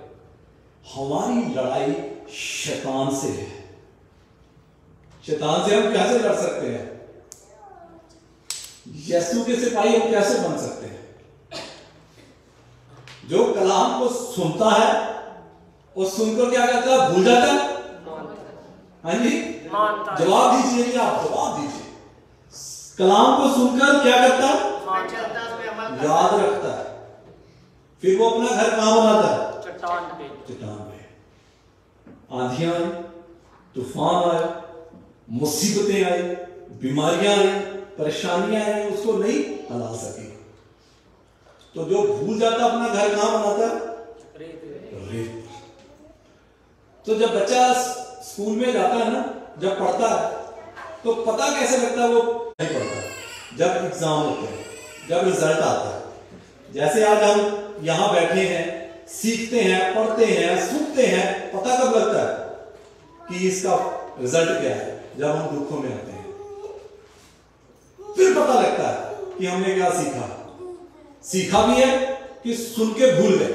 हमारी लड़ाई शैतान से है। शैतान से हम कैसे लड़ सकते हैं? यीशु के सिपाही हम कैसे बन सकते हैं? जो कलाम को सुनता है और सुनकर क्या कहता है भूल जाता है। हाँ जी जवाब दीजिए जी, आप जवाब दीजिए। कलाम को सुनकर क्या करता है याद रखता है, फिर वो अपना घर कहां बनाता है चट्टान पे। आंधियां आई, तूफान आए, मुसीबतें आई, बीमारियां आई, परेशानियां आई, उसको नहीं हला सकी। तो जो भूल जाता अपना घर कहां बनाता रेत। तो जब बच्चा स्कूल में जाता है ना, जब पढ़ता है तो पता कैसे लगता है वो नहीं पढ़ता, जब एग्जाम होते हैं, जब रिजल्ट आता है। जैसे आज हम यहां बैठे हैं, सीखते हैं, पढ़ते हैं, सुनते हैं, पता कब लगता है कि इसका रिजल्ट क्या है? जब हम दुखों में आते हैं फिर पता लगता है कि हमने क्या सीखा भी है कि सुन के भूल गए।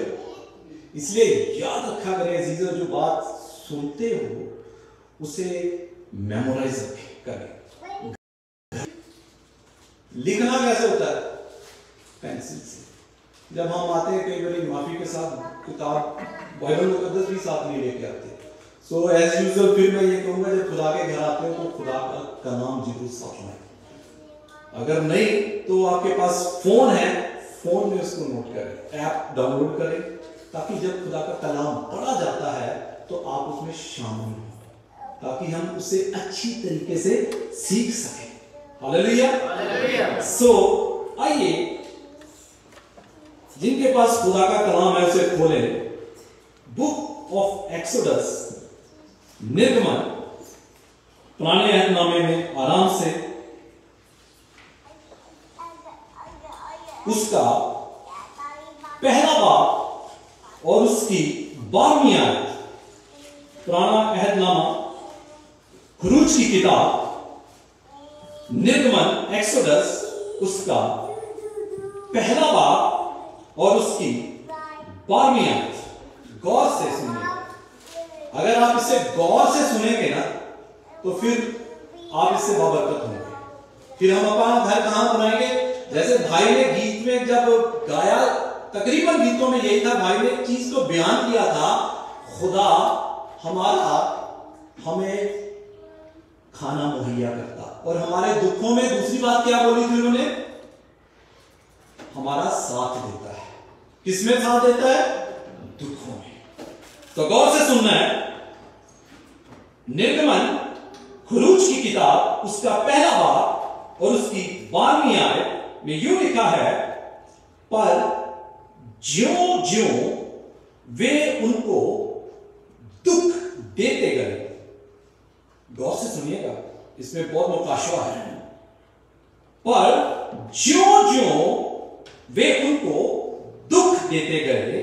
इसलिए याद रखा करें अजीजों, जो बात सुनते हो उसे मेमोराइज करें। लिखना कैसे होता है? पेंसिल से। जब हम आते हैं कई बार माफी के साथ किताब बाइबल मुकद्दस भी साथ नहीं लेके आते। सो एज यूजुअल फिर मैं ये कहूंगा जब खुदा के घर आते हो तो खुदा का कलाम जरूर साथ में। अगर नहीं तो आपके पास फोन है, फोन में उसको नोट करें, ऐप डाउनलोड करें, ताकि जब खुदा का कलाम पढ़ा जाता है तो आप उसमें शामिल हो, ताकि हम उसे अच्छी तरीके से सीख सकें। हालेलुया। सो आइए जिनके पास खुदा का कलाम है उसे खोलें। बुक ऑफ एक्सोडस, निर्गमन, पुराने अहदनामे में आराम से उसका पहला बाब और उसकी 12वीं आयत। पुराना अहदनामा खरूज की किताब, निर्गमन एक्सोडस, उसका पहला बाब और उसकी 12वीं आयत। गौर से सुनिए। अगर आप इसे गौर से सुनेंगे ना तो फिर आप इससे बाबरकत होंगे। फिर हम अपना घर कहां बनाएंगे? जैसे भाई ने गीत में जब गाया, तकरीबन गीतों में यही था, भाई ने एक चीज को बयान किया था, खुदा हमारा हमें खाना मुहैया करता, और हमारे दुखों में दूसरी बात क्या बोली थी उन्होंने? हमारा साथ देता है। किसमें साथ देता है? दुखों में। तो गौर से सुनना है। निर्गमन खरूज की किताब, उसका पहला बाब और उसकी 12वीं आयत में यूं लिखा है, पर ज्यों-ज्यों वे उनको दुख देते गए। गौर से सुनिएगा, इसमें बहुत मुकाशवा है। पर ज्यों-ज्यों वे उनको दुख देते गए,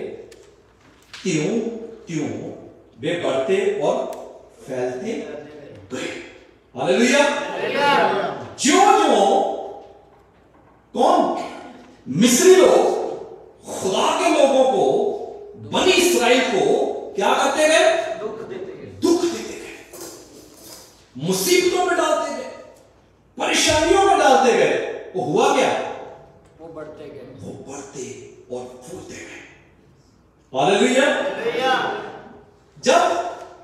त्यों वे बढ़ते और फैलते गए। हालेलुया। ज्यों-ज्यों कौन? मिस्री लोग खुदा के लोगों को, बनी इस्राएल को क्या करते गए? दुख देते गए, मुसीबतों में डालते गए, परेशानियों में डालते गए। वो हुआ क्या? वो बढ़ते और फूलते गए। हालेलुया। जब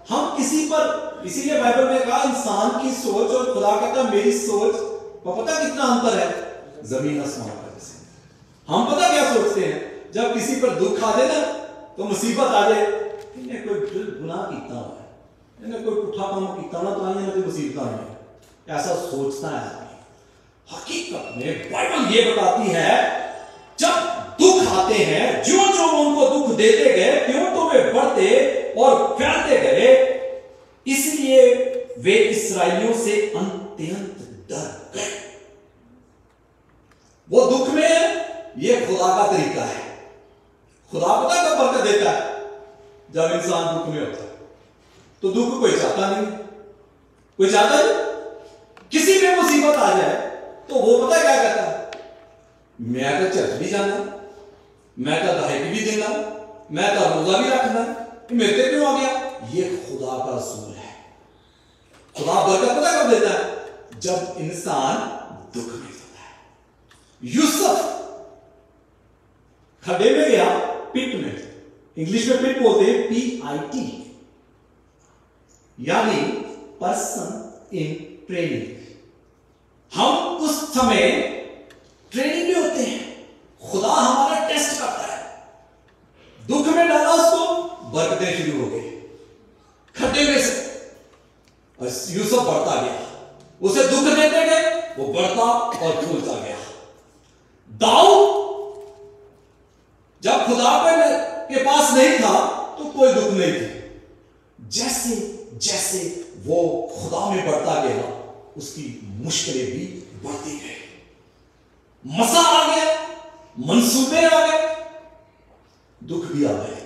हम किसी पर इसीलिए बाइबल में कहा इंसान की सोच और खुदा कहता मेरी सोच, और पता कितना अंतर है, जमीन आसमान का जैसे। हम पता क्या सोचते हैं, जब किसी पर दुख आ जाए ना, तो मुसीबत आ जाए, इन्हें कोई गुनाह किया हुआ है, इन्हें कोई पुठा काम किया ना, तो आई ना मुसीबत आ है, ऐसा सोचता है आदमी। हकीकत में बाइबल ये बताती है, जब दुख आते हैं, जो जो उनको दुख देते गए, क्यों तो वे बढ़ते और फैलते गए, इसलिए वे इस्राएलियों से अत्यंत डर गए। वो दुख में, ये खुदा का तरीका है। खुदा पता कब बरकत देता है, जब इंसान दुख में होता है। तो दुख कोई चाहता नहीं, कोई चाहता नहीं। किसी में मुसीबत आ जाए तो वो पता क्या कहता है, मैं तो चर्च भी जाना, मैं तो दहाई भी देना, मैं तो रोजा भी रखना, मेरे पे क्यों आ गया? ये खुदा का असूल है। खुदा बरकत पता कब देता है, जब इंसान दुख में होता है। यूसुफ खड्डे में गया, पिट में, इंग्लिश में पिट बोलते हैं PIT, यानी पर्सन इन ट्रेनिंग। हम उस समय ट्रेनिंग में होते हैं, खुदा हमारा टेस्ट करता है। दुख में डाला उसको, बरकतें शुरू हो गई खड्डे में से, और यूसुफ बढ़ता गया। उसे दुख देते गए, वो बढ़ता और फूलता गया। दाऊद जब खुदा के पास नहीं था तो कोई दुख नहीं थे, जैसे जैसे वो खुदा में बढ़ता गया, उसकी मुश्किलें भी बढ़ती गई। मसा आ गया, मंसूबे आ गए, दुख भी आ गए।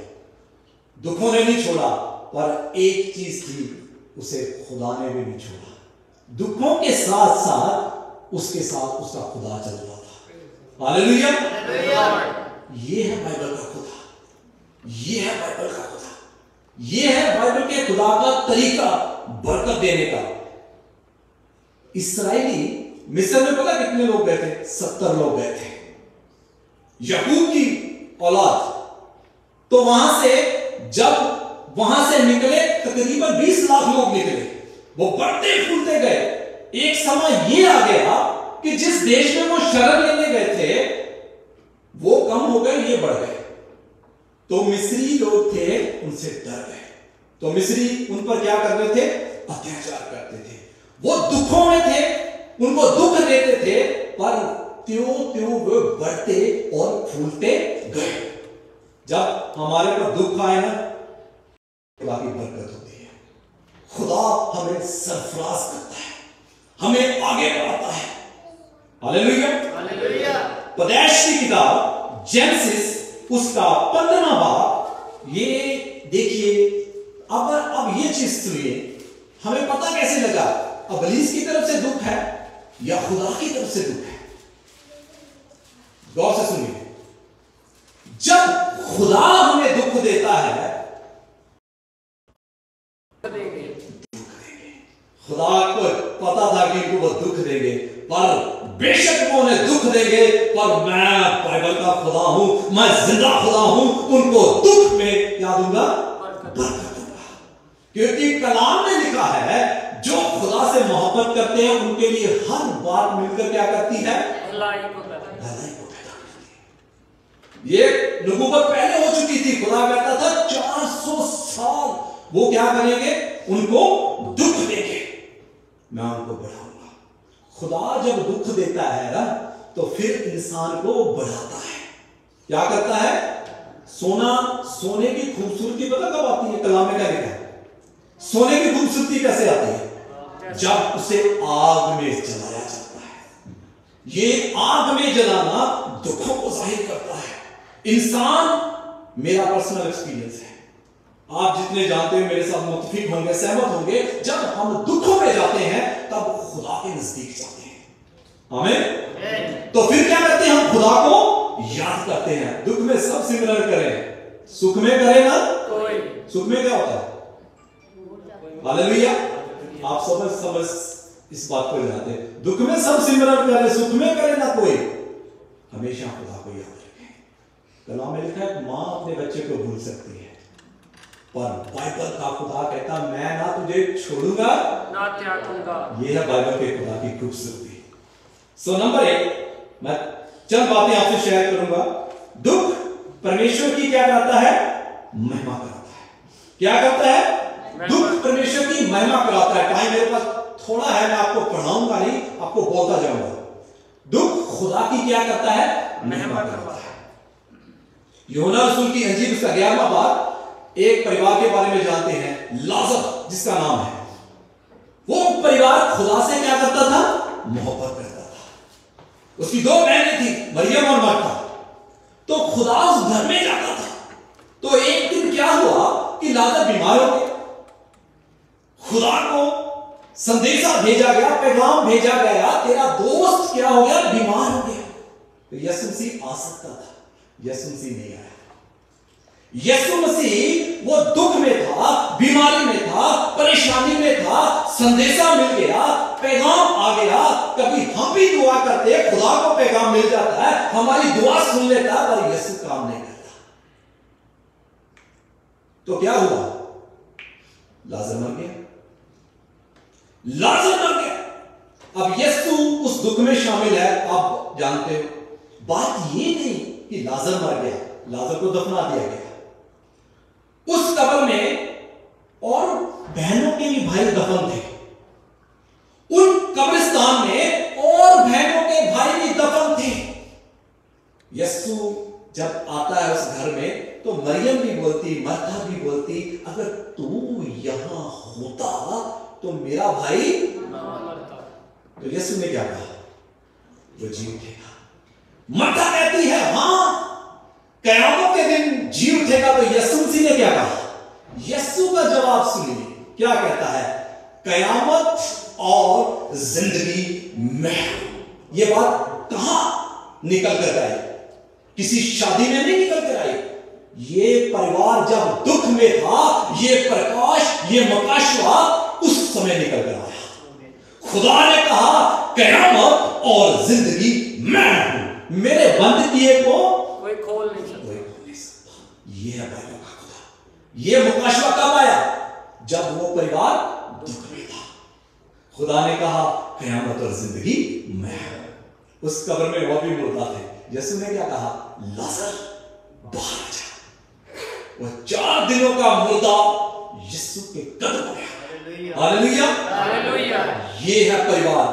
दुखों ने नहीं छोड़ा, पर एक चीज थी, उसे खुदा ने भी नहीं छोड़ा। दुखों के साथ साथ उसके साथ उसका खुदा चल रहा था। हालेलुया। ये है बाइबल का खुदा, ये है बाइबल का खुदा, ये है बाइबल के खुदा का तरीका बरकत देने का। इस्राएली मिस्र में पता कितने लोग गए थे? 70 लोग गए थे, याकूब की औलाद। तो वहां से जब वहां से निकले तकरीबन 20 लाख लोग निकले, वो बढ़ते फूलते गए। एक समय ये आ गया कि जिस देश में वो शरण लेने गए थे वो कम हो गए, ये बढ़ गए। तो मिस्री लोग थे, उनसे डर गए। तो मिस्री उन पर क्या कर रहे थे? अत्याचार करते थे। वो दुखों में थे, उनको दुख देते थे, पर त्यों त्यों वो बढ़ते और फूलते गए। जब हमारे पर दुख आए ना, खुदा की बरकत होती है। खुदा हमें सरफराज करता है, हमें आगे बढ़ाता है। हालेलुया। हालेलुया। पैदाइश की किताब जेनेसिस उसका 15वां बाब, ये देखिए। अब ये चीज सुनिए, हमें पता कैसे लगा इब्लीस की तरफ से दुख है या खुदा की तरफ से दुख है? गौर से सुनिए। जब खुदा हमें दुख देता है, खुदा को पता था कि इनको वो दुख देंगे, पर बेशक वो उन्हें दुख देंगे, पर मैं बाइबल का खुदा हूं, मैं जिंदा खुदा हूं, उनको दुख में क्या दूंगा? बरकत दूंगा। क्योंकि कलाम में लिखा है, जो खुदा से मोहब्बत करते हैं उनके लिए हर बात मिलकर क्या करती है? भलाई को पैदा करती है। ये नबूवत पहले हो चुकी थी। खुदा कहता था 400 साल वो क्या करेंगे? उनको दुख देंगे, मैं उनको बढ़ाऊंगा। खुदा जब दुख देता है ना, तो फिर इंसान को बढ़ाता है। क्या करता है? सोने की खूबसूरती पता कब आती है? कलाम में क्या लिखा है? सोने की खूबसूरती कैसे आती है? जब उसे आग में जलाया जाता है। ये आग में जलाना दुखों को जाहिर करता है। इंसान, मेरा पर्सनल एक्सपीरियंस है, आप जितने जानते हैं मेरे साथ मुत्तफिक होंगे, सहमत होंगे, जब हम दुखों में जाते हैं तब खुदा के नजदीक जाते हैं। आमीन। तो फिर क्या करते हैं? हम खुदा को याद करते हैं। दुख में सब सिमरन करें, सुख में करें ना कोई। सुख में क्या होता है? हालेलुया। आप समझ इस बात को जानते हैं। दुख में सब सिमरन करें, सुख में करें ना कोई। हमेशा खुदा को याद रखें। कलाम में लिखा है, मां अपने बच्चे को भूल सकती है पर बाइबल का खुदा कहता मैं ना तुझे छोड़ूंगा ना त्याग दूंगा। ये है बाइबल के खुदा की खूबसूरती। सो नंबर 1 मैं चंद बातें आपसे शेयर करूंगा। दुख परमेश्वर की क्या करता है? महिमा कराता है। क्या करता है? दुख परमेश्वर की महिमा कराता है। टाइम मेरे पास थोड़ा है, मैं आपको पढ़ाऊंगा नहीं, आपको बोलता जाऊंगा। दुख खुदा की क्या करता है? महिमा करता है। यूहन्ना रसूल की इंजील उसका 11वां बाब, एक परिवार के बारे में जानते हैं, लाजर जिसका नाम है। वो परिवार खुदा से क्या करता था? मोहब्बत करता था। उसकी 2 बहनें थी, मरियम और मरता। तो खुदा उस घर में जाता था। तो एक दिन क्या हुआ कि लाजर बीमार हो गया। खुदा को संदेशा भेजा गया, पैगाम भेजा गया, तेरा दोस्त क्या हो गया? बीमार हो गया। तो यीशु मसीह आ सकता था, यीशु मसीह नहीं आया। यीशु मसीह वो दुख में था, बीमारी में था, परेशानी में था, संदेशा मिल गया, पैगाम आ गया। कभी हम भी दुआ करते, खुदा को पैगाम मिल जाता है, हमारी दुआ सुन लेता, पर यीशु काम नहीं करता। तो क्या हुआ? लाजर मर गया। लाजर मर गया। अब यीशु उस दुख में शामिल है। आप जानते हो बात ये नहीं कि लाजर मर गया, लाजर को दफना दिया गया। उस कब्र में और बहनों के भी भाई दफन थे। उन कब्रिस्तान में और बहनों के भाई भी दफन थे। यीशु जब आता है उस घर में तो मरियम भी बोलती, मरथा भी बोलती, अगर तू यहां होता तो मेरा भाई तो यीशु ने क्या कहा? वो जी उठेगा। मरथा कहती है हां कयामत के दिन जी उठेगा। तो यीशु मसीह ने क्या कहा? यीशु का जवाब सुनिए, क्या कहता है? कयामत और जिंदगी में। ये बात कहां निकल कर आई? किसी शादी में नहीं निकल कर आई। ये परिवार जब दुख में था, ये प्रकाश, ये मकाशवा उस समय निकल कर आया। खुदा ने कहा कयामत और जिंदगी मैं हूं, मेरे बंद किए को कोई खोल नहीं सकता। ये है बाइबल का खुदा। ये मुकाशवा कब आया? जब वो परिवार दुख में था। खुदा ने कहा कयामत और जिंदगी मैं हूं। उस कब्र में वो भी मुर्दा थे। यीशु ने क्या कहा? लाजर बाहर आ जा। वो 4 दिनों का मुर्दा यीशु के कदम में आया। Hallelujah, hallelujah. ये है परिवार।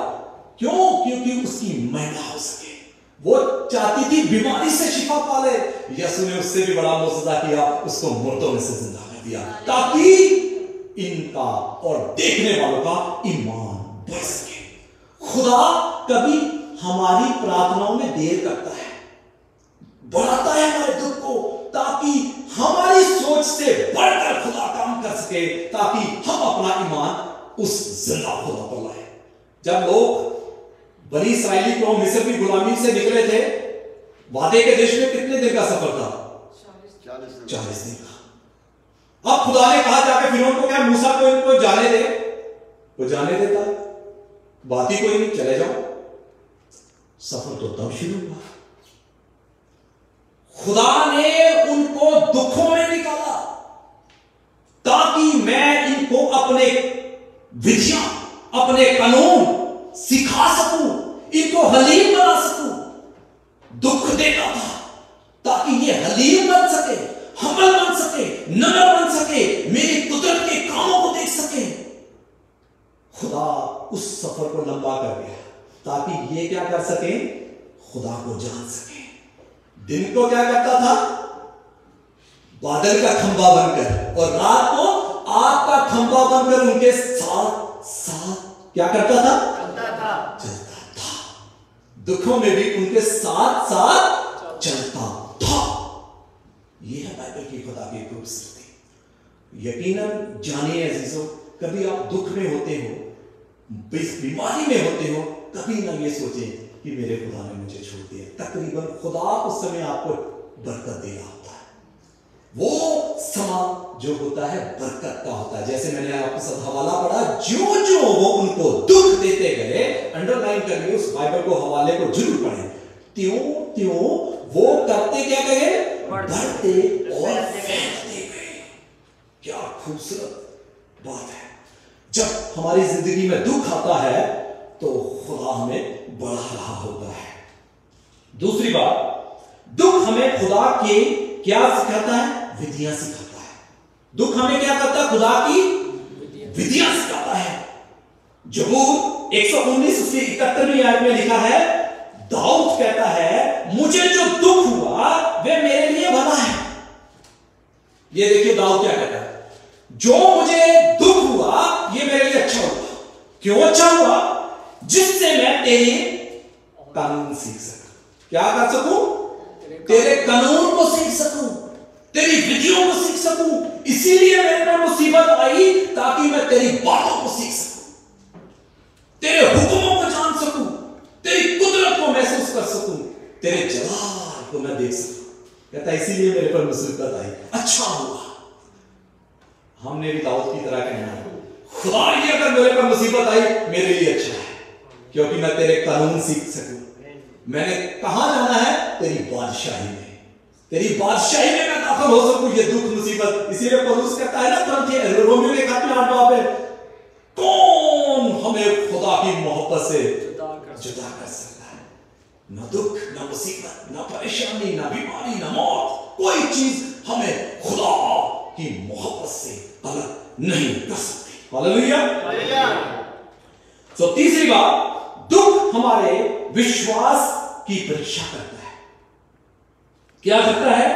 क्यों? क्योंकि उसकी महिमा हो सके। वो चाहती थी बीमारी से शिफा पाले। यीशु ने उससे भी बड़ा मौजूदा किया, उसको मुर्दों में से जिंदा कर दिया, ताकि इनका और देखने वालों का ईमान बढ़ सके। खुदा कभी हमारी प्रार्थनाओं में देर करता है, बढ़ाता है हमारे दुख को, ताकि हमारी सोच से बढ़कर खुदा काम कर सके, ताकि हम अपना ईमान उस जिंदा खुदा पर लाए। जब लोग बनी इस्राएली को मिस्र की गुलामी से निकले थे, वादे के देश में कितने दिन का सफर था? 40 दिन का। अब खुदा ने कहा जाके फिरौन को, क्या मूसा को इनको जाने दे? वो जाने देता, बात ही कोई नहीं, चले जाओ। सफर तो तब शुरू हुआ। खुदा ने उनको दुखों में निकाला ताकि मैं इनको अपने विधियां, अपने कानून सिखा सकूं, इनको हलीम बना सकूं। दुख देता था ताकि ये हलीम बन सके, हमल बन सके, नम्र बन सके, मेरी कुदरत के कामों को देख सके। खुदा उस सफर को लंबा कर दिया ताकि ये क्या कर सके? खुदा को जान सके। दिन को क्या करता था? बादल का खंभा बनकर, और रात को आग का खंभा बनकर उनके साथ साथ क्या करता था? चलता था। दुखों में भी उनके साथ साथ चलता था। यह है बाइबल की खुदा की खूबसूरती। यकीनन जानिए अजीजों, कभी आप दुख में होते हो, बीमारी में होते हो, कभी ना ये सोचें कि मेरे खुदा ने मुझे छोड़ दिया। तकरीबन खुदा उस समय आपको बरकत दे रहा होता है। वो समा जो होता है बरकत का होता है। जैसे मैंने आपके साथ हवाला पढ़ा, जो जो वो उनको दुख देते गए, अंडरलाइन करिए उस बाइबल को, हवाले को जरूर पढ़ें, त्यों त्यों वो करते क्या गए? बढ़ते और फैलते गए। क्या खूबसूरत बात है। जब हमारी जिंदगी में दुख आता है तो खुदा हमें बढ़ा रहा होता है। दूसरी बात, दुख हमें खुदा के क्या सिखाता है? विधियां सिखाता है। दुख हमें क्या करता है? खुदा की विधियां सिखाता है। जबूर 119 उसकी 71वीं आयत में लिखा है, दाऊद कहता है मुझे जो दुख हुआ वह मेरे लिए भला है। ये देखिए दाऊद क्या कहता है, जो मुझे दुख हुआ ये मेरे लिए अच्छा हुआ। क्यों अच्छा हुआ? जिससे मैं तेरे कानून सीख सकूं। क्या कर सकूं? तेरे कानून को सीख सकूं, तेरी विधियों को सीख सकूं। इसीलिए मेरे पर मुसीबत आई ताकि मैं तेरी बातों को सीख सकूं, तेरे हुक्मों को जान सकूं, तेरी कुदरत को महसूस कर सकूं, तेरे जलाल को मैं देख सकूं। कहता है इसीलिए मेरे पर मुसीबत आई, अच्छा हुआ। हमने भी दाऊद की तरह कहना है, खुदा ये अगर मेरे पर मुसीबत आई मेरे लिए अच्छा है, क्योंकि मैं तेरे कानून सीख सकूं। मैंने कहां जाना है? तेरी बादशाही में। तेरी बादशाही में मैं दाखिल हो सकूं। ये दुख मुसीबत, इसीलिए पौलुस कहता है ना रोमियो के खत में 8 बाब में, कौन हमें खुदा की मोहब्बत से जुदा कर सकता है? न दुख, न मुसीबत, न परेशानी, न बीमारी, न मौत, कोई चीज हमें खुदा की मोहब्बत से अलग नहीं कर सकती। हालेलुया। तो तीसरी बात, दुख हमारे विश्वास की परीक्षा करता है। क्या करता है?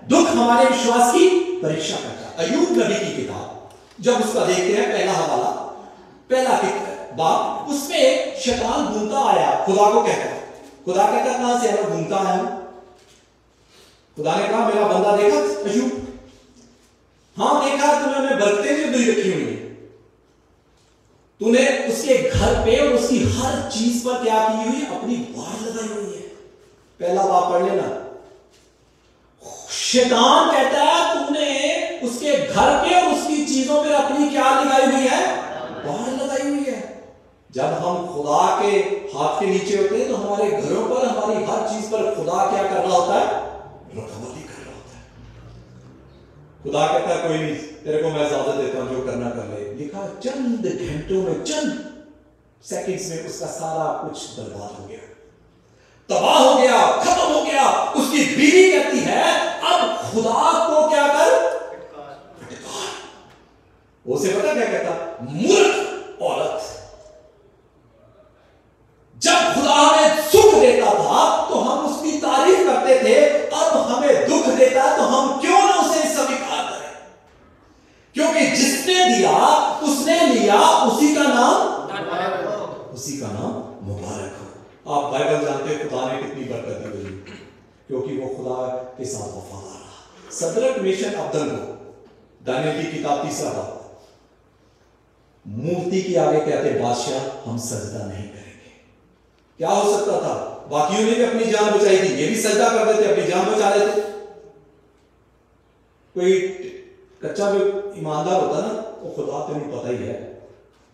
दुख हमारे विश्वास की परीक्षा करता है। अय्यूब नबी की किताब जब उसका देखते हैं, पहला हवाला, पहला बाप, उसमें शैतान घूमता आया, खुदा को कहता है, खुदा कहता कहां से आया? घूमता आया। खुदा ने कहा मेरा बंदा देखा अय्यूब? हाँ देखा, तूने उन्हें बरकतें जो दी रखी हुई है, तूने उसके घर पे और उसकी हर चीज पर क्या की हुई है? अपनी बाढ़ लगाई हुई है। पहला बाप पढ़ लेना। शैतान कहता है तूने उसके घर पे और उसकी चीजों पर अपनी क्या लगाई हुई है? बाढ़ लगाई हुई है। जब हम खुदा के हाथ के नीचे होते हैं तो हमारे घरों पर, हमारी हर चीज पर खुदा क्या कर रहा होता है? रखवाली कर रहा होता है। खुदा कहता है कोई नहीं, तेरे को मैं इजाजत देता हूं, जो करना कर ले। लिखा चंद घंटों में, चंद सेकंड्स में उसका सारा कुछ बर्बाद हो गया, तबाह हो गया, खत्म हो गया। उसकी बीवी कहती है अब खुदा को क्या कर? फटकार। उसे पता क्या कहता? मूर्ख औरत। जब खुदा हमें सुख देता था तो हम उसकी तारीफ करते थे, अब हमें दुख देता है तो हम क्यों ना उसे स्वीकार करें? क्योंकि जिसने दिया उसने लिया, उसी का नाम मुबारक हो। आप बाइबल जानते हैं खुदा ने कितनी बरकत दी, क्योंकि वो खुदा के साथ वफादार रहा। सदरक मेशक अबेदनगो, दानियल की किताब 3 बाब, मूर्ति के आगे कहते बादशाह हम सजदा नहीं करेंगे। क्या हो सकता था? बाकियों ने भी अपनी जान बचाई थी, ये भी सजदा कर देते, अपनी जान बचा लेते। कोई कच्चा भी ईमानदार होता ना, वो खुदा तेन पता ही है,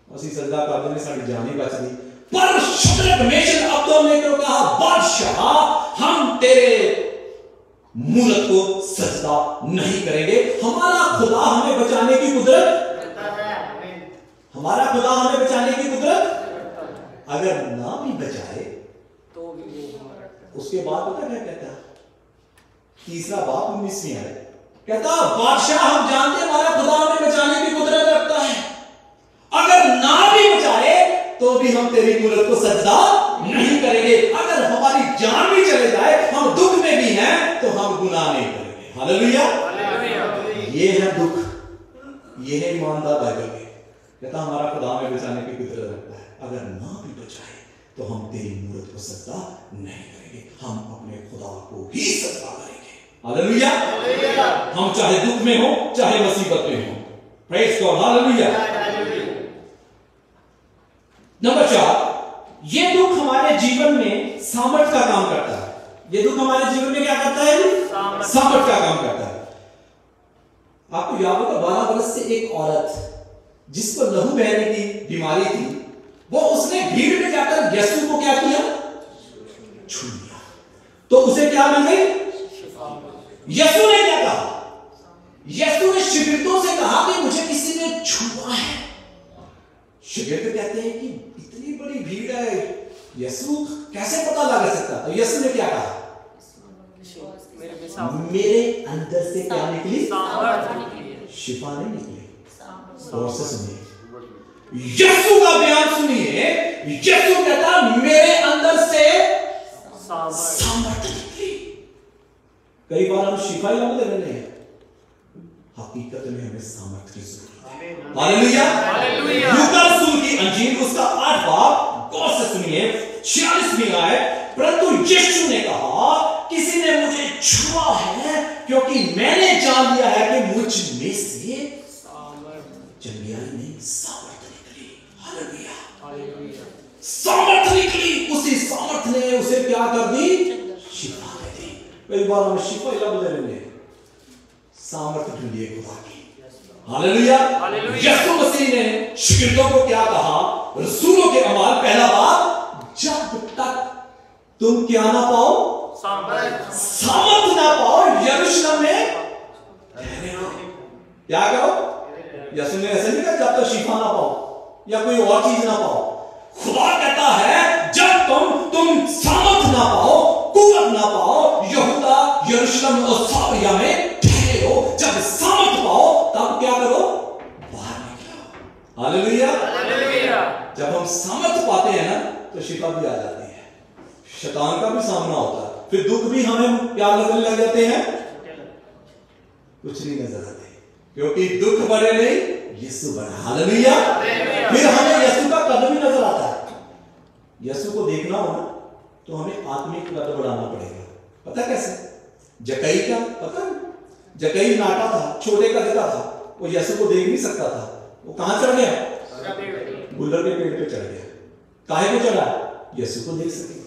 असि सजदा कर देने साड़ी जान ही बच गई। पर शदरक मेशक अबेदनगो ने तो कहा बादशाह हम तेरे मूरत को सजदा नहीं करेंगे। हमारा खुदा हमें बचाने की कुदरत, हमारा खुदा हमें बचाने की कुदरत, अगर ना भी बचाए तो भी उसके बाद पता क्या कहता है? 3 बाब 19वीं आयत कहता बादशाह हम जानते हमारा खुदा हमें बचाने की कुदरत रखता है, अगर ना भी बचाए तो भी हम तेरी मूरत को सजदा नहीं करेंगे। अगर हमारी जान भी चले जाए, हम दुख में भी हैं तो हम गुनाह नहीं करेंगे। हालेलुया। ये है दुख, ये है ईमानदार बाइबल के। कहता हमारा खुदा हमें बचाने की कुदरत रखता है, अगर ना भी बचाए तो हम तेरी मूरत को सजदा नहीं करेंगे, हम अपने खुदा को ही सजदा करेंगे। हालेलुया। हम चाहे दुख में हो चाहे मुसीबत में हो। Praise God. हालेलुया। नंबर 4, ये दुख हमारे जीवन में सामर्थ का काम करता है। ये दुख हमारे जीवन में क्या करता है? सामर्थ का काम करता है। आपको याद होगा 12 वर्ष से एक औरत जिसको लहू बहने की बीमारी थी, वो उसने भीड़ में जाकर यीशु को क्या किया? छू लिया, तो उसे क्या मिल गई? यीशु ने क्या कहा? यीशु ने शिगिर्दों से कहा कि छुआ है। शागिर्द कहते हैं कि इतनी बड़ी भीड़ है, यीशु कैसे पता लगा सकता? तो यीशु ने क्या कहा? मेरे अंदर से क्या निकली? शिफा नहीं निकली। और से सुनिए, यीशु का बयान सुनिए। यीशु कहता मेरे अंदर से सामर्थ निकली। कई बार हम शिफा ही लग रहे हैं, हकीकत में हमें सामर्थ की जरूरत है। Hallelujah, hallelujah. लूका रसूल की अंजील उसका 8 बाब गौर से सुनिए 46वीं आयत। परंतु यीशु ने कहा किसी ने मुझे छुआ है क्योंकि मैंने जान लिया है कि मुझ में से चंगियाई नहीं सामर्थ निकली। Hallelujah, hallelujah. सामर्थ निकली। उसी सामर्थ ने उसे क्या कर दी? शिफा दे दी। कई बार हम शिफा लग रहे हैं, सामर्थ ढूंढिए खुदा की। Hallelujah, hallelujah. यीशु मसीह ने शिगिर्दों को क्या कहा? रसूलों के अमाल पहला बाब, जब तक तुम क्या ना पाओ? सामर्थ ना पाओ, यरूशलेम में ठहरे रहो। क्या करो? यीशु ने ऐसे नहीं कहा जब तक शिफा ना पाओ या कोई और चीज ना पाओ। खुदा कहता है जब तुम सामर्थ ना पाओ, कुव्वत ना पाओ, यहूदा यरूशलेम और सामरिया में ठहरे रहो। जब सामर्थ पाओ तब क्या करो? बाहर निकलो। Hallelujah, hallelujah. जब हम सामर्थ पाते हैं ना तो शिफा भी आ जाती है, शैतान का भी सामना होता है, फिर दुख भी हमें क्या लगने लग जाते हैं? कुछ नहीं नजर आते, क्योंकि दुख बड़े नहीं, यीशु बड़ा। हालेलुया। फिर हमें यीशु का कद भी नजर आता है। यीशु को देखना हो ना तो हमें आत्मिक कद बढ़ाना पड़ेगा। पता कैसे? जकई का पता? जकई नाटा था, छोटे कद का था, वो यीशु को देख नहीं सकता था। वो कहां चढ़ गया? गुलर के पेड़ पे चढ़ गया। काहे को चढ़ा? यीशु को देख सके।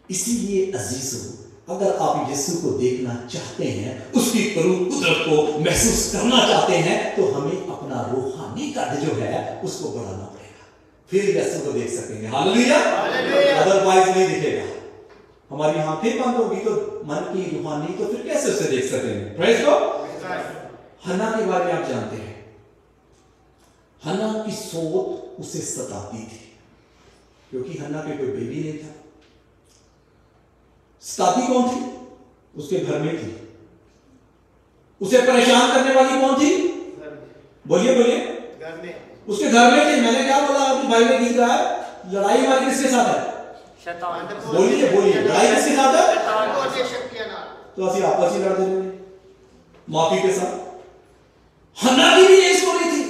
इसीलिए अजीजों, अगर आप यीशु को देखना चाहते हैं, उसकी करूब कुदरत को महसूस करना चाहते हैं, तो हमें अपना रूहानी कद जो है उसको बढ़ाना पड़ेगा, फिर यीशु को देख सकेंगे। हालेलुया, अदरवाइज नहीं दिखेगा। हमारी आंखें बंद होगी तो मन की रूहानी, तो फिर कैसे उसे देख सकेंगे? Praise God. हन्ना के बारे में आप जानते हैं, हन्ना की सोच उसे सताती थी क्योंकि हन्ना के कोई बेबी नहीं था। सताती कौन थी? उसके घर में थी। उसे परेशान करने वाली कौन थी? बोलिए बोलिए। उसके घर में थी। मैंने क्या बोला? अभी भाई ने गीत गाया, लड़ाई हमारी किसके साथ है? शैतान। बोलिए बोलिए, लड़ाई किसके साथ है? तो असि आपस ही लड़ रहे माफी के साथ। हन्ना की भी यही स्टोरी थी।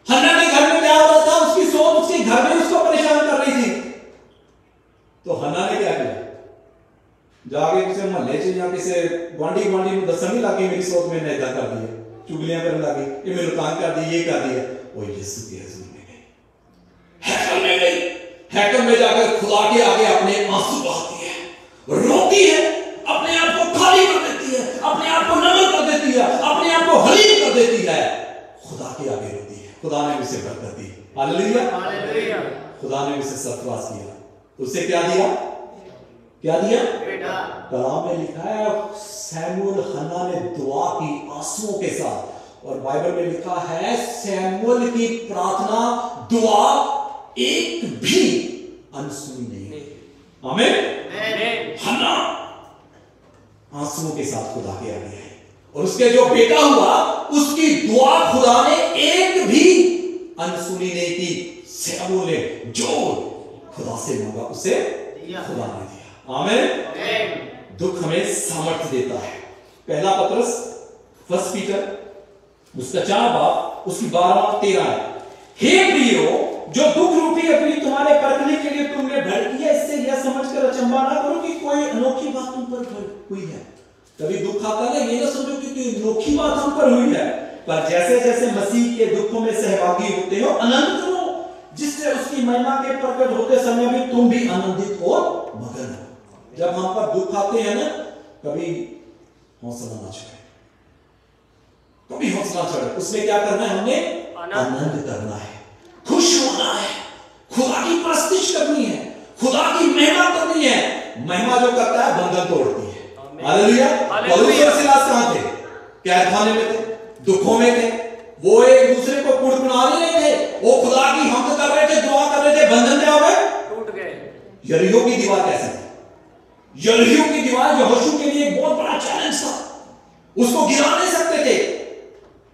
हन्ना के घर में क्या हो रहा था? उसकी सोच उसके घर में उसको परेशान कर रही थी। तो हन्ना ने क्या किया? जाके किसी मोहल्ले च या किसी गुआंढी में दसन नहीं लगी मेरी सोच में इदा कर दी, चुगलियां करने लगी, ये मेरे काम कर दी, ये कर दिया। वो यीशु के हुजूर में गई, हैकल में गई। हैकल में जाकर खुदा के आगे अपने आंसू बहाती है, रोती है, अपने आप को खाली कर देती है, अपने आप को नम्र कर देती है, अपने आप को हलीम कर देती है, खुदा के आगे रोती है। खुदा ने उसे बरकत दी। Hallelujah, hallelujah. खुदा ने उसे सरफराज किया। उसे क्या दिया? क्या दिया? कलाम में लिखा है सैमुअल हन्ना ने दुआ की आंसुओं के साथ, और बाइबल में लिखा है सैमुअल की प्रार्थना दुआ एक भी अनसुनी नहीं। आमीन। हन्ना आंसुओं के साथ खुदा के आगे है, और उसके जो बेटा हुआ उसकी दुआ खुदा ने एक भी अनसुनी नहीं की। सैमुअल ने जो खुदा से मांगा उसे खुदा ने दिया। आमीन। दुख हमें सामर्थ्य देता है। पहला पत्रस 1 पीटर उसका 4 बाब उसकी 12-13 है। हे प्रियो, जो दुख रूपी अपनी तुम्हारे परखने के लिए तुमने भड़की है, इससे यह समझकर अचंभा ना करो कि कोई अनोखी बात तुम पर हुई है। कभी दुख आता है ना, ये ना समझो कि कोई अनोखी बात हम पर हुई है, पर जैसे जैसे मसीह के दुखों में सहभागी होते हो आनंद करो, जिससे उसकी महिमा के प्रकट होते समय भी तुम भी आनंदित और मगन हो। जब हम पर दुख आते हैं ना, कभी हौसला ना छोड़े, कभी हौसला छोड़े। उसमें क्या करना है? हमने आनंद करना है, खुश होना है, खुदा की प्रस्तुति करनी है, खुदा की महिमा करनी है। महिमा जो करता है बंधन तोड़ती है। हालेलुया। पौलुस और सिलास कहां थे? कैदखाने में थे, दुखों में थे, वो एक दूसरे को कुड़कुड़ा नहीं रहे थे, वो खुदा की हमद कर रहे थे, दुआ कर रहे थे, बंधन क्या हो गए? टूट गए। यरीहो की दीवार कैसे थी? यरीहो की दीवार यहोशू के लिए एक बहुत बड़ा चैलेंज था, उसको गिरा नहीं सकते थे,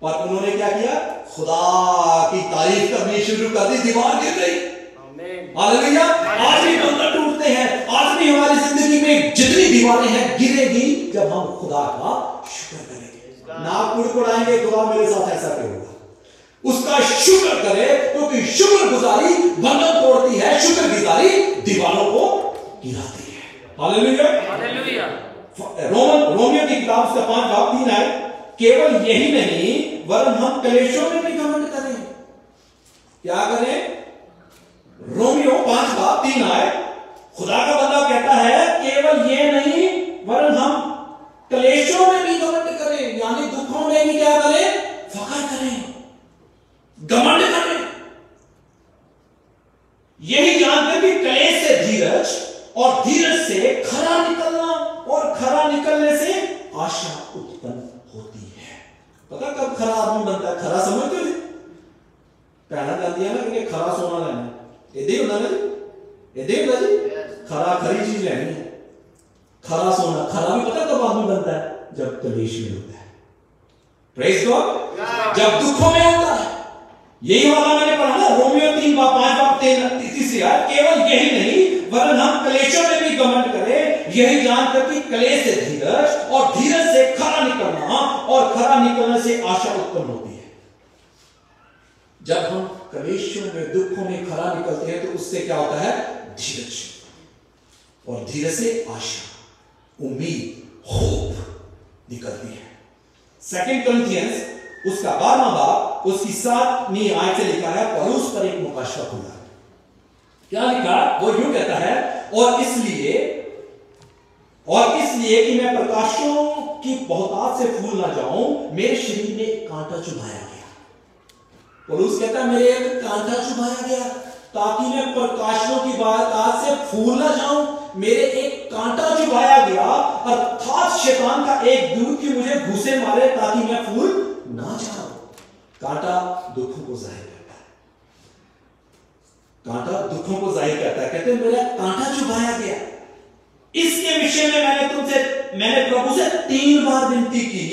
पर उन्होंने क्या किया? खुदा की तारीफ करनी शुरू कर दी, दीवार गिर गई। हालेलुया। आज भी बंधन टूटते हैं, आज भी हमारी जिंदगी में जितनी दीवारें हैं गिरेगी जब हम खुदा का शुक्र करेंगे, ना कुड़कुड़ाएंगे खुदा मेरे साथ ऐसा क्यों हुआ, उसका शुक्र करें, क्योंकि शुक्र गुजारी बंधन तोड़ती है, शुक्र गुजारी दीवारों को गिराती है। हालेलुया। हालेलुया। रोमियो की किताब उसका 5:3 है, केवल यही नहीं वरन हम कलेशों में भी घमंड करें। क्या करें? रोमियो 5:3 है, खुदा का बंदा कहता है केवल ये नहीं वरन हम कलेशों में भी घमंड करें, यानी दुखों में भी क्या करें? फख्र करें, घमंड करें। यही जानते कि कलेश से धीरज और धीरज से खरा निकलना और खरा निकलने से आशा उत्पन्न होती है। पता कब खरा आदमी बनता है? खरा समझते हो? कहना चाहती है ना कि खरा सोना लेना है, ये होता ना जी, ये होता जी, खरा खरी चीज लेनी है, खरा सोना। खरा भी पता कब आदमी बनता है? जब कलेश में होता है। Praise God. जब दुखों में होता है। यही वाला मैंने पढ़ा ना, रोमियो 3:5-3 केवल यही नहीं वरन हम कलेशों में भी घमंड करें, यही जानकर कि कलेश से धीरज और धीरज से खरा निकलना और खरा निकलने से आशा उत्पन्न होती है। जब हम कलेशों में दुखों में खरा निकलते हैं तो उससे क्या होता है? धीरज, और धीरज से आशा, उम्मीद, होप निकलती है। 2 कोरिन्थियंस उसका 12वां बाब उसकी 7वीं आयत से लिखा है, पौलुस पर एक मुकाशवा खुला। क्या लिखा? वो यूं कहता है, और इसलिए कि मैं प्रकाशों की बहुतायत से फूल ना जाऊं, मेरे शरीर में एक कांटा चुभाया गया। पौलुस कहता है मेरे एक कांटा चुभाया गया ताकि मैं प्रकाशों की बहुतायत से फूल ना जाऊं, मेरे एक कांटा चुभाया गया, अर्थात शैतान का एक दूत की मुझे घूसे मारे ताकि मैं फूल ना जाऊं। कांटा दुखों को जाहिर करता है, कांटा दुखों को जाहिर करता है। कहते हैं मेरा कांटा चुभाया गया। इसके विषय में मैंने प्रभु से 3 बार विनती की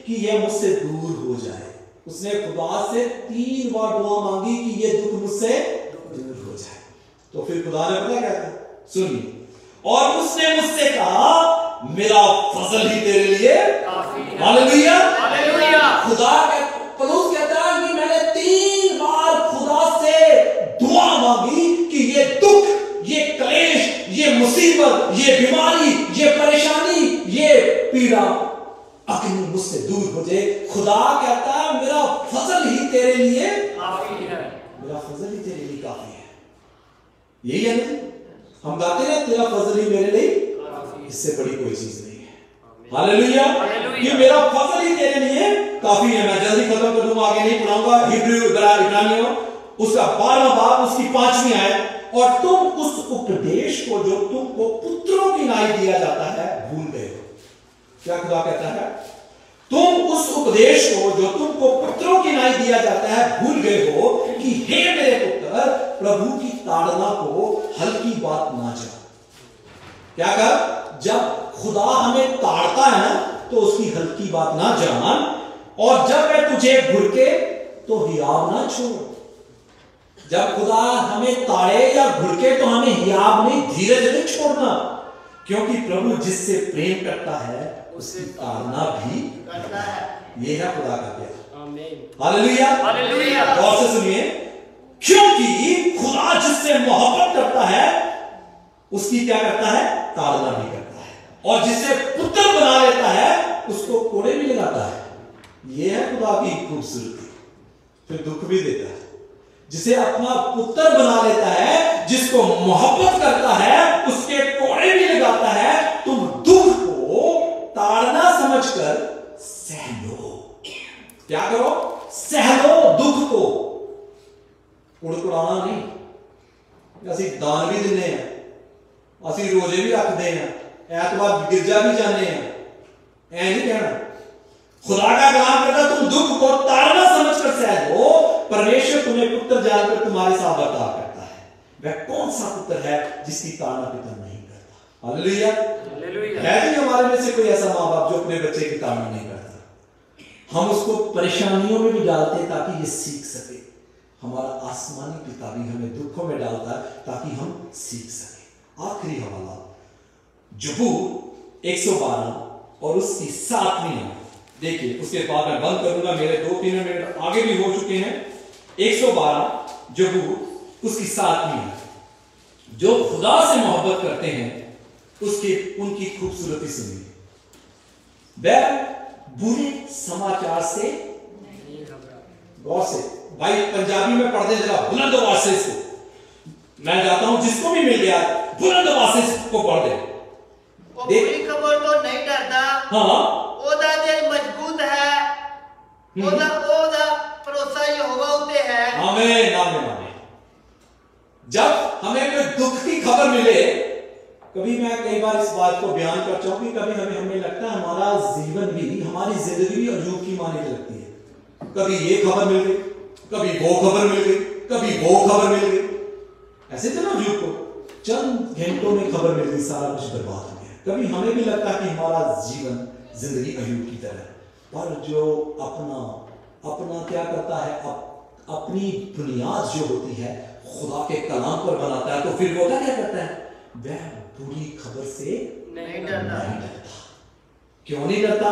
कि यह मुझसे दूर हो जाए। उसने खुदा से 3 बार दुआ मांगी कि यह दुख मुझसे दूर हो जाए। तो फिर खुदा ने पता क्या कहा? सुनिए, और उसने मुझसे कहा मेरा फजल ही तेरे लिए काफी है। Hallelujah, hallelujah. खुदा के पौलुस कहता है कि मैंने 3 बार खुदा से दुआ मांगी कि ये दुख, ये कलेश, ये मुसीबत, ये बीमारी, ये परेशानी, ये पीड़ा अग्नि मुझसे दूर हो जाए। खुदा कहता है मेरा फजल ही तेरे लिए काफी है, मेरा फजल ही तेरे लिए काफी है। यही है ना, हम गाते हैं तेरा फजल ही मेरे लिए काफी, इससे बड़ी कोई चीज नहीं है। हालेलुया, ये मेरा फजल ही तेरे लिए काफी है। मैं जल्दी खत्म कर दूंगा, आगे नहीं पढ़ाऊंगा। इब्रानियों उसका 12वां बाब उसकी 5वीं आयत, और तुम उस उपदेश को जो तुमको पुत्रों की नाई दिया जाता है भूल गए हो। क्या खुदा कहता है? तुम उस उपदेश को जो तुमको पुत्रों की नाई दिया जाता है भूल गए हो कि हे मेरे पुत्र, प्रभु की ताड़ना को हल्की बात ना जान। क्या कर? जब खुदा हमें ताड़ता है ना तो उसकी हल्की बात ना जान, और जब वह तुझे घुड़के तो हियाव ना छोड़। जब खुदा हमें ताड़े या घुड़के तो हमें हियाव नहीं, धीरज नहीं छोड़ना, क्योंकि प्रभु जिससे प्रेम करता है उससे ताड़ना भी करता है। यह है खुदा का प्यार। आमीन, हालेलुया, हालेलुया। गौर से सुनिए, क्योंकि खुदा जिससे मोहब्बत करता है उसकी क्या करता है? ताड़ना भी करता है, और जिससे पुत्र बना लेता है उसको कोड़े भी लगाता है। यह है खुदा की खूबसूरती। फिर दुख भी देता है, जिसे अपना पुत्र बना लेता है, जिसको मोहब्बत करता है उसके कोड़े भी लगाता है। तुम दुख को ताड़ना समझकर सह लो। क्या करो? सह लो दुख को, उड़कुड़ाना नहीं। असि दान भी देने हैं, असि रोजे भी रखते हैं, ऐतवार गिरजा भी जाने हैं, ऐ नहीं कहना। खुदा का कलाम कहता तुम दुख को ताड़ना समझकर सह परमेश्वर तुम्हें पुत्र जानकर तुम्हारे साथ बर्ताव करता है, वह कौन सा पुत्र है जिसकी ताड़ना पिता नहीं करता। हालेलुया। है नहीं हमारे में से कोई ऐसा माँ बाप जो अपने बच्चे की ताड़ना नहीं करता। हम उसको परेशानियों में भी डालते हैं ताकि ये सीख सके। हमारा आसमानी पिता भी हमें दुखों में डालता है ताकि हम सीख सके। आखिरी हवाला जबूर 112 और उसकी 7वीं आयत देखिए, उसके बाद मैं बंद करूंगा, मेरे 2-3 मिनट आगे भी हो चुके हैं। 112 जबूर उसकी 7वीं आयत, जो खुदा से मोहब्बत करते हैं उसके उनकी खूबसूरती सुनिए। वह बुरे समाचार से गौर से, भाई पंजाबी में पढ़ दे जरा बुलंद आवाज से इसको। मैं जाता हूं, जिसको भी मिल गया बुलंद आवाज से इसको पढ़ दे। बुरी खबर तो नहीं डरता, हाँ, ओदा दिल मजबूत है, ओदा भरोसा यहोवा उते है। आमीन आमीन आमीन। जब हमें कोई दुख की खबर मिले, कभी मैं कई बार इस बात को बयान कर चाहूं कि कभी हमें लगता है हमारा जीवन भी, हमारी जिंदगी भी अजूब की माने लगती है। कभी ये खबर मिल गई, कभी वो खबर मिल गई, कभी वो खबर मिल गई। ऐसे थे ना अजूब को, चंद घंटों में खबर मिल गई, सारा कुछ बर्बाद हो गया। कभी हमें भी लगता है कि हमारा जीवन जिंदगी अजूब की तरह, पर जो अपना क्या करता है, अपनी बुनियाद जो होती है खुदा के कलाम पर बनाता है, तो फिर वो क्या करता है, वह बुरी खबर से नहीं डरता। क्यों नहीं डरता?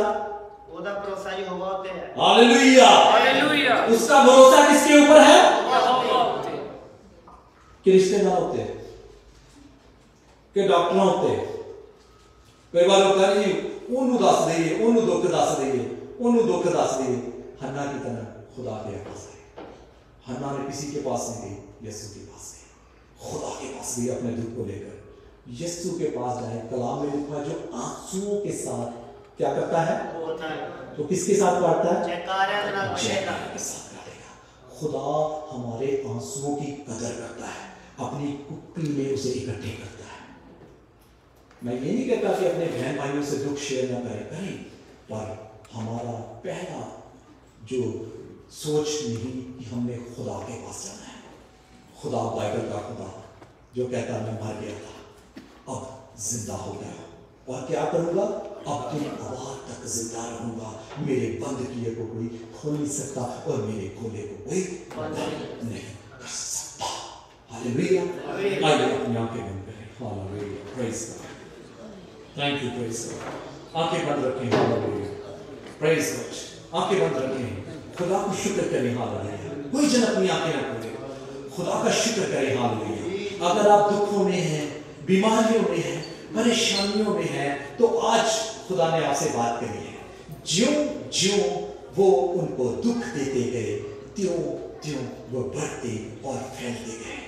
ओदा भरोसा यहोवा उते है। Hallelujah hallelujah. उसका भरोसा किसके ऊपर है? यहोवा उते। कि रिश्तेदार होते हैं, कि डॉक्टर होते हैं। कई बार होता है जी, ओनू दस दइए, ओनू दुख दस दइए, ओनू दुख दस दइए। हन्ना की तरह खुदा के पास गई। हन्ना ने किसी के पास नहीं गई, यीशु के पास गई, खुदा के पास गई अपने दुख को लेकर। यीशु के पास जाए, कलाम में लिखा है जो आंसुओं के साथ क्या करता है, तो किसके साथ काटता है? जयकारा के साथ काटेगा। खुदा हमारे आंसुओं की कदर करता है, अपनी कुप्पी में उसे इकट्ठे करता है। मैं ये नहीं कहता कि अपने बहन भाइयों से दुख शेयर ना करें, पर हमारा पहला जो सोच नहीं कि हमने खुदा के पास जाना है। खुदा बाइबल का खुदा जो कहता मैं मर गया था, अब जिंदा हो गया, और क्या करूंगा, अपनी आवाज तक जिंदा रहूंगा। मेरे बंद किए को कोई खोल नहीं सकता और मेरे खोले को कोई बंद नहीं कर सकता। हालेलुया। आइए अपनी आंखें बंद करें। Hallelujah, praise God, thank you, praise God. आंखें बंद रखें। Hallelujah, praise God. आंखें बंद रखें, खुदा को शुक्र करें। हालेलुया। कोई जन अपनी आंखें न खोले, खुदा का शुक्र करें। हालेलुया। अगर आप दुखों में हैं, बीमारियों में हैं, परेशानियों में हैं, तो आज खुदा ने आपसे बात करी है। ज्यों ज्यों वो उनको दुख देते गए, त्यों त्यों वो बढ़ते और फैलते गए।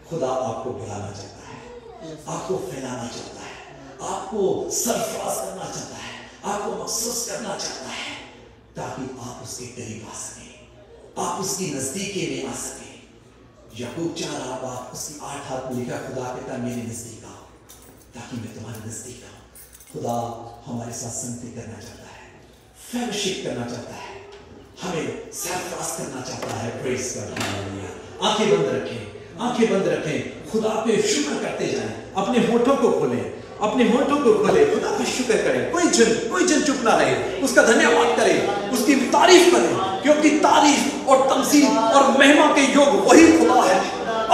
खुदा आपको बढ़ाना चाहता है, आपको फैलाना चाहता है, आपको सरफराज करना चाहता है, आपको महसूस करना चाहता है, ताकि आप उसके करीब आ सकें, आप उसकी नजदीकी में आ सकें। याकूब 4 उसकी 8 हाथ में लिखा, खुदा कहता मेरे नजदीक आओ ताकि मैं तुम्हारे नजदीक आऊं। खुदा हमारे साथ संगति करना चाहता है, फेलोशिप करना चाहता है, हमें सरफराज करना चाहता है। Praise God. हालेलुया। आंखें बंद रखें, आंखें बंद रखें, खुदा पे शुक्र करते जाएं। अपने होठों को खोलें, अपने होठों को खोलें, खुदा का शुक्र करें। कोई जन चुप ना रहे, उसका धन्यवाद करें, उसकी तारीफ करें, क्योंकि तारीफ और तमजीद और महिमा के योग वही खुदा है।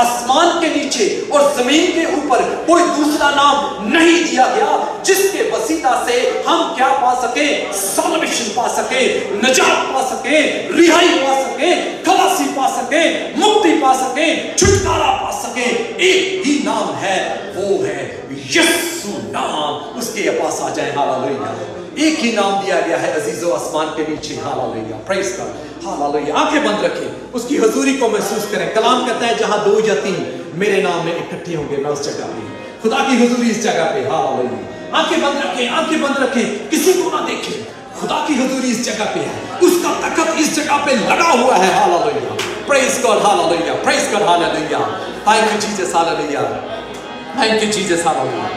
आसमान के नीचे और जमीन के ऊपर कोई दूसरा नाम नहीं दिया गया जिसके वसीला से हम क्या पा सके, सॉल्वेशन पा सके, नजात पा सके, रिहाई पा सके, खलासी पा सके, मुक्ति पा सके, छुटकारा पा सके। एक ही नाम है, वो है यीशु नाम। उसके पास आ जाए। हालेलुया। एक ही नाम दिया गया है अजीजों आसमान के नीचे। Hallelujah, praise God. हालेलुया। आंखें बंद रखें, उसकी हुजूरी को महसूस करें। कलाम कहता है जहां 2 या 3 मेरे नाम में इकट्ठे होंगे, मैं उस जगह पे। खुदा की हुजूरी इस जगह पे। हालेलुया। आंखें बंद रखें, आंखें बंद रखें, किसी को ना देखें। खुदा की हुजूरी इस जगह पे है, उसका तखत इस जगह पे लगा हुआ है। Hallelujah, praise God. Hallelujah, praise God. Hallelujah, thank you Jesus. Hallelujah, thank you Jesus. Hallelujah.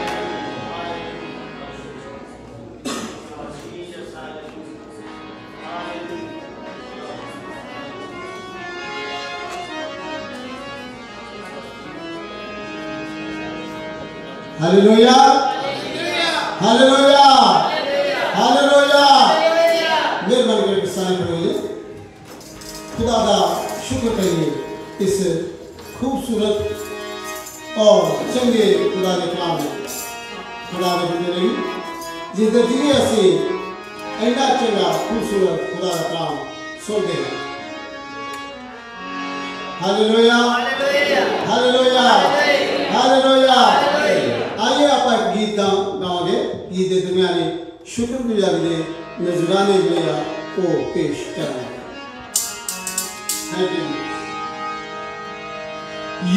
Hallelujah hallelujah hallelujah मेहरबानी करके सारे पढ़ोगे खुदा का शुक्र करिए इस खूबसूरत और चंगे खुदा के काम खुदा ने बंदे नहीं जिस जिन्हें असी ऐना चंगा खूबसूरत खुदा का काम सुनते हैं हालेलुया हालेलुया हालेलुया आइए आप एक गीत गाओगे गीत के दरमियान शुक्रगुजारी के नजराने जो है वो पेश करेंगे थैंक यू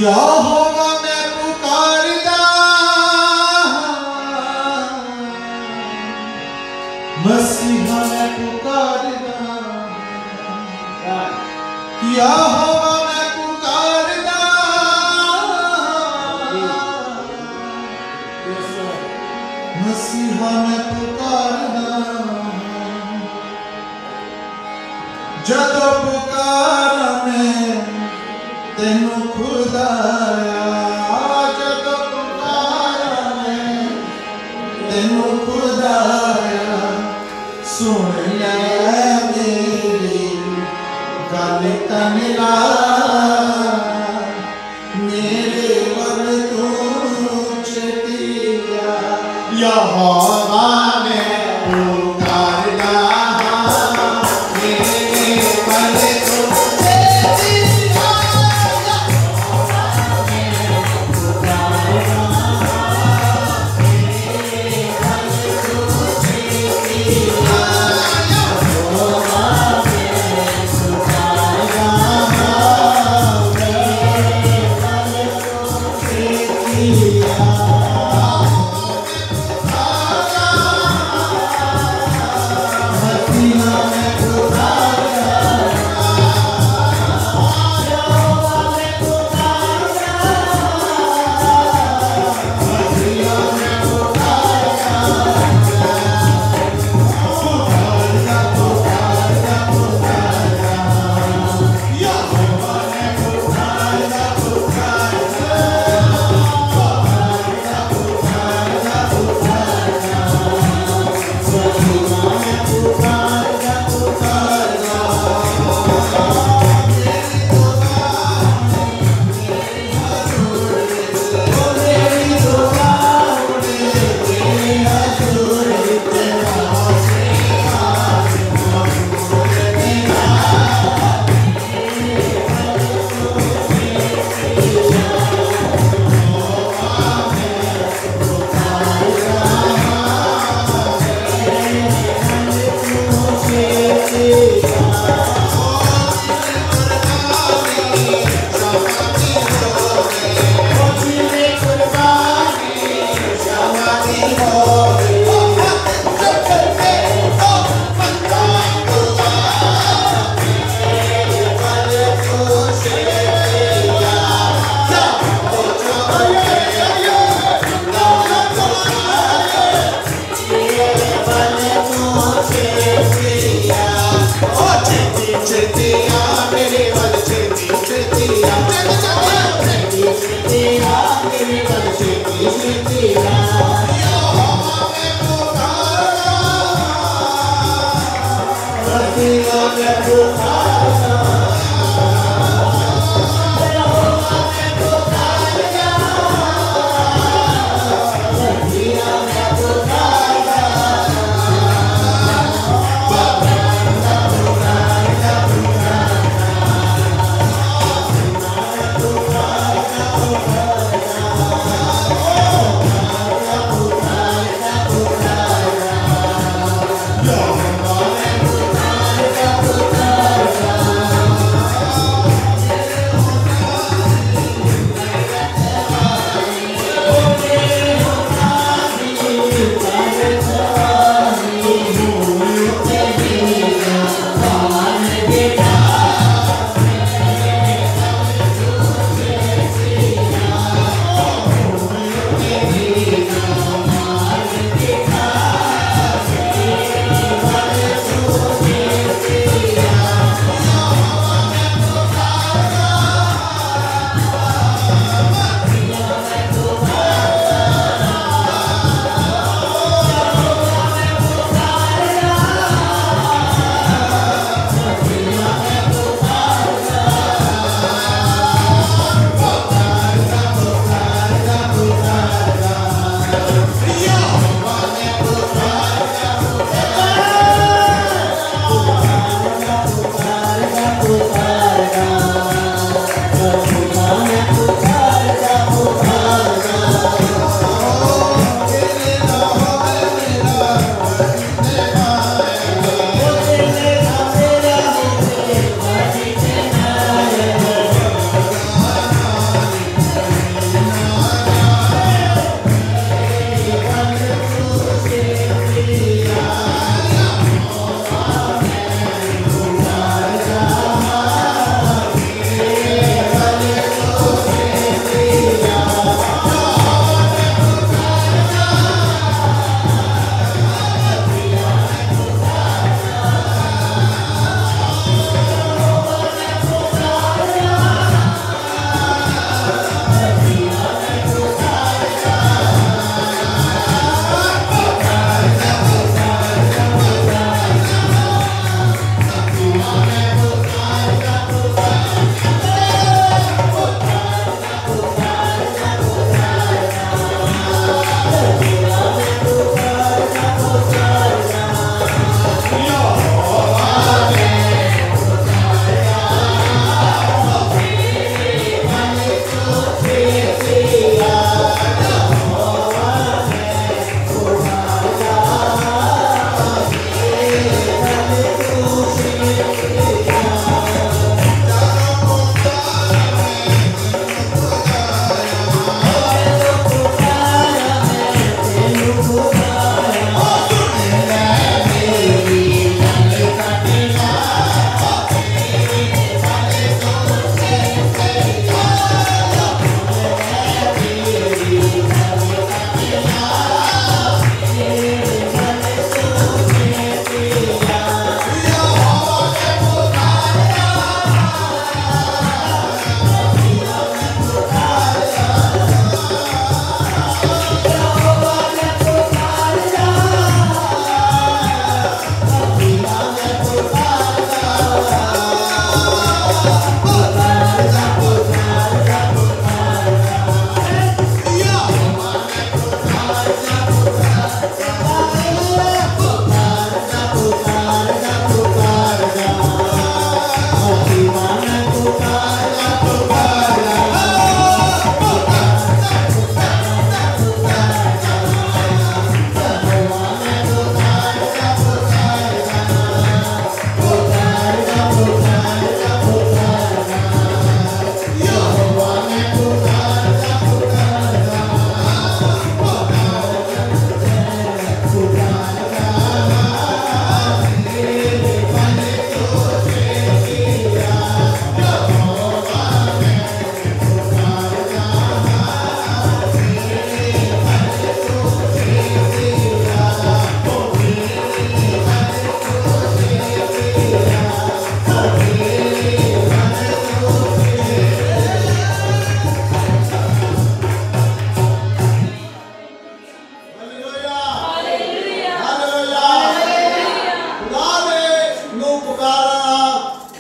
यहोवा मैं पुकारदा मसीहा मैं पुकारदा यहोवा मैं पुकारदा मसीहा मैं पुकारदा जदों पुकारा मैं तेनू खुदाया जदों पुकारा मैं तेनू खुदाया सुन ले मेरी गल तन ला मेरे वर तू चेतिया यहोवा मैं पुकारदा मेरे वर तू चेतिया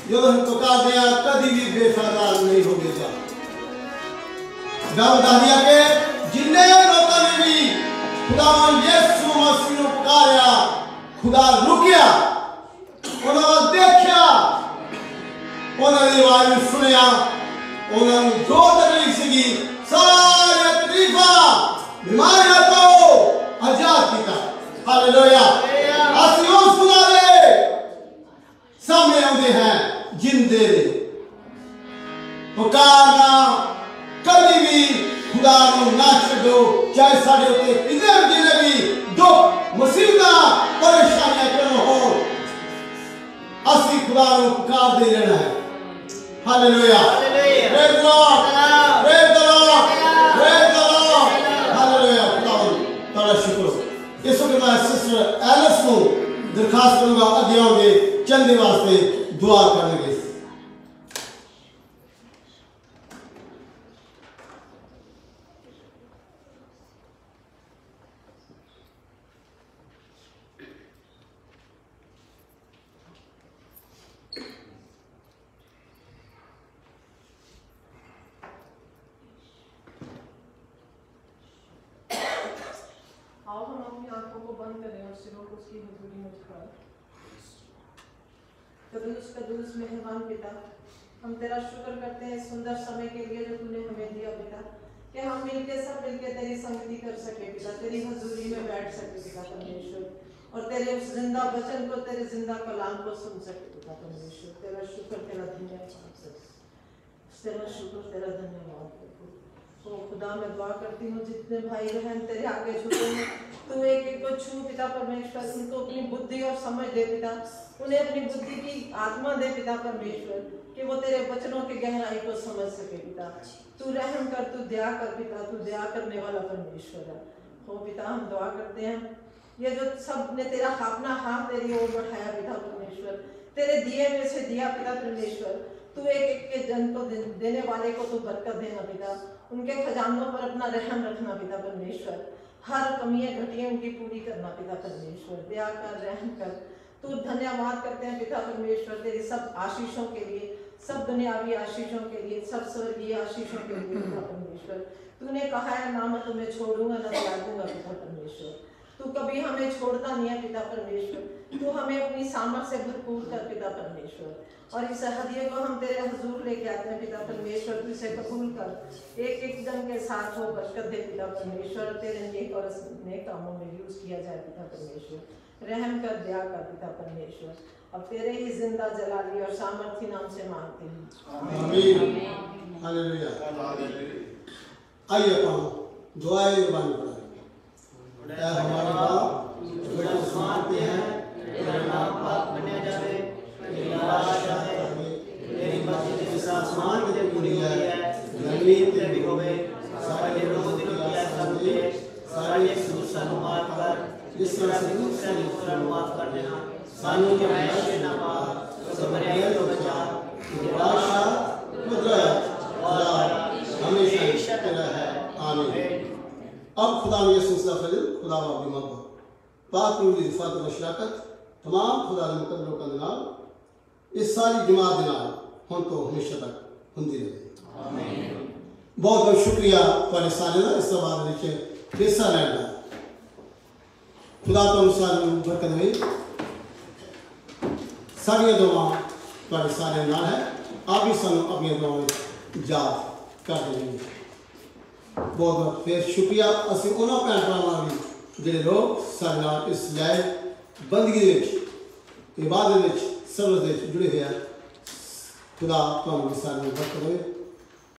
जो हम पुकारते हैं कभी भी बेफायदा नहीं होगा। गल दस दिया कि जिन्ने लोगों ने भी खुदा यीशु मसीह को पुकारा, खुदा रुकिया, उन्होंने देखा, उन्होंने आवाज सुनिया, उन्होंने जो तकलीफ सी सारे तकलीफा बीमारियां तो आजाद किया। हालेलुया। असली उस खुदा दे सामने आते हैं जिंदे ने पुकारना कभी भी खुदा को ना छोड़ो, चाहे साढ़े उत्ते कितने जिले भी दुख मुसीबत परेशानियां क्यों हो, असली खुदा को पुकार दे रहना है। Hallelujah. Praise the Lord, praise the Lord, praise the Lord. Hallelujah. खुदा तेरा शुक्र। इस वक्त मैं सिस्टर एलिस को दरखास्त करूंगा आगे आओगे चंदे वास्ते दुआ करेंगे। आओ हम अपनी आंखों को बंद करें और सिरों को उसकी हुजूरी में झुकाएं। कदूस मेहरबान पिता, हम तेरा शुक्र करते हैं सुंदर समय के लिए जो तूने हमें दिया पिता, कि हम सब मिलके तेरी संगति कर सके पिता, तेरी हुजूरी में बैठ सके पिता परमेश्वर, और तेरे उस जिंदा वचन को, तेरे जिंदा कलाम को सुन सके पिता परमेश्वर। तेरा शुक्र, तेरा धन्यवाद, तेरा शुक्र, तेरा धन्यवाद। ओ खुदा, मैं दुआ करती हूँ जितने भाई बहन तेरे आगे झुके हैं, तू एक एक को छू पिता परमेश्वर, उनको अपनी बुद्धि और समझ दे पिता, उन्हें अपनी बुद्धि की आत्मा दे पिता परमेश्वर, कि वो तेरे वचनों की गहराई को समझ सके पिता। तू रहम कर, तू दया कर पिता, तू दया करने वाला परमेश्वर है। हो पिता, हम दुआ करते हैं ये जो सब ने तेरा अपना हाथ तेरी ओर बढ़ाया पिता परमेश्वर, तेरे दिए में से दिया पिता परमेश्वर, तू एक एक के जन को देने वाले को तू बरकत देना पिता, उनके खजानों पर अपना रहम रखना पिता परमेश्वर, हर कमियां घटियां उनकी पूरी करना पिता परमेश्वर, दया कर, रहम कर। तू धन्यवाद करते हैं पिता परमेश्वर तेरी सब आशीषों के लिए, सब दुनियावी आशीषों के लिए, सब स्वर्गीय आशीषों के लिए पिता परमेश्वर। तूने कहा है ना मैं तुम्हें छोड़ूंगा ना त्यागूंगा पिता परमेश्वर, तू कभी हमें छोड़ता नहीं है पिता परमेश्वर, तू हमें अपनी सामर्थ्य से भरपूर कर पिता परमेश्वर। और इस हदिये को हम तेरे हुजूर लेके आते हैं पिता परमेश्वर, तू इसे कबूल कर, एक एक जन के साथ हो बरकत दे पिता परमेश्वर, तेरे नेक और नेक कामों में यूज किया जाए पिता परमेश्वर, रहम कर, दया कर पिता परमेश्वर। अब तेरे ही जिंदा जलाली और सामर्थी नाम से मांगते हैं, आमीन। हालेलुया। आइए हम दुआएं जुबान पढ़ें। ऐ हमारे बाप जो आसमान पे है, तेरा नाम पाक बना जाए, तेरी आशा है, तेरी मर्जी जिस आसमान पे पूरी है, जमीन पे भी होवे, सारे रोज दिनों की ऐसा मुझे, सारे सुसा माफ कर, जिस तरह से दूसरे को माफ कर देना, सानू के ऐसे ना पाप, सब बड़े तो बचा, आशा कुदरत और हमेशा तेरा है। आमीन। अब खुदा ने यीशु फजल, खुदा की मोहब्बत, पाक रूह की इफ़ात और शराकत तमाम खुदा के मुकद्दरों का नाम इस सारी जमात के नाल हुण तो हमेशा तक हुंदी रहे। आमीन। बहुत बहुत शुक्रिया तुहाडे सारे दा इस सवाल विच हिस्सा लैण दा। खुदा तुहानू सारिਆਂ ਨੂੰ बरकत दे। सारियां दुआवां तुहाडे सारे नाल है, आप भी सानू अपनी दुआवां याद कर देंगे। बहुत बहुत फिर शुक्रिया असं उन्होंने भैन भरावां भी जिहड़े लोग साडे नाल इस जाए बंदगी दे विच इबादत विच सर्विस दे जुड़े हुए हैं। खुदा तुहानू सारियां बरकत दे।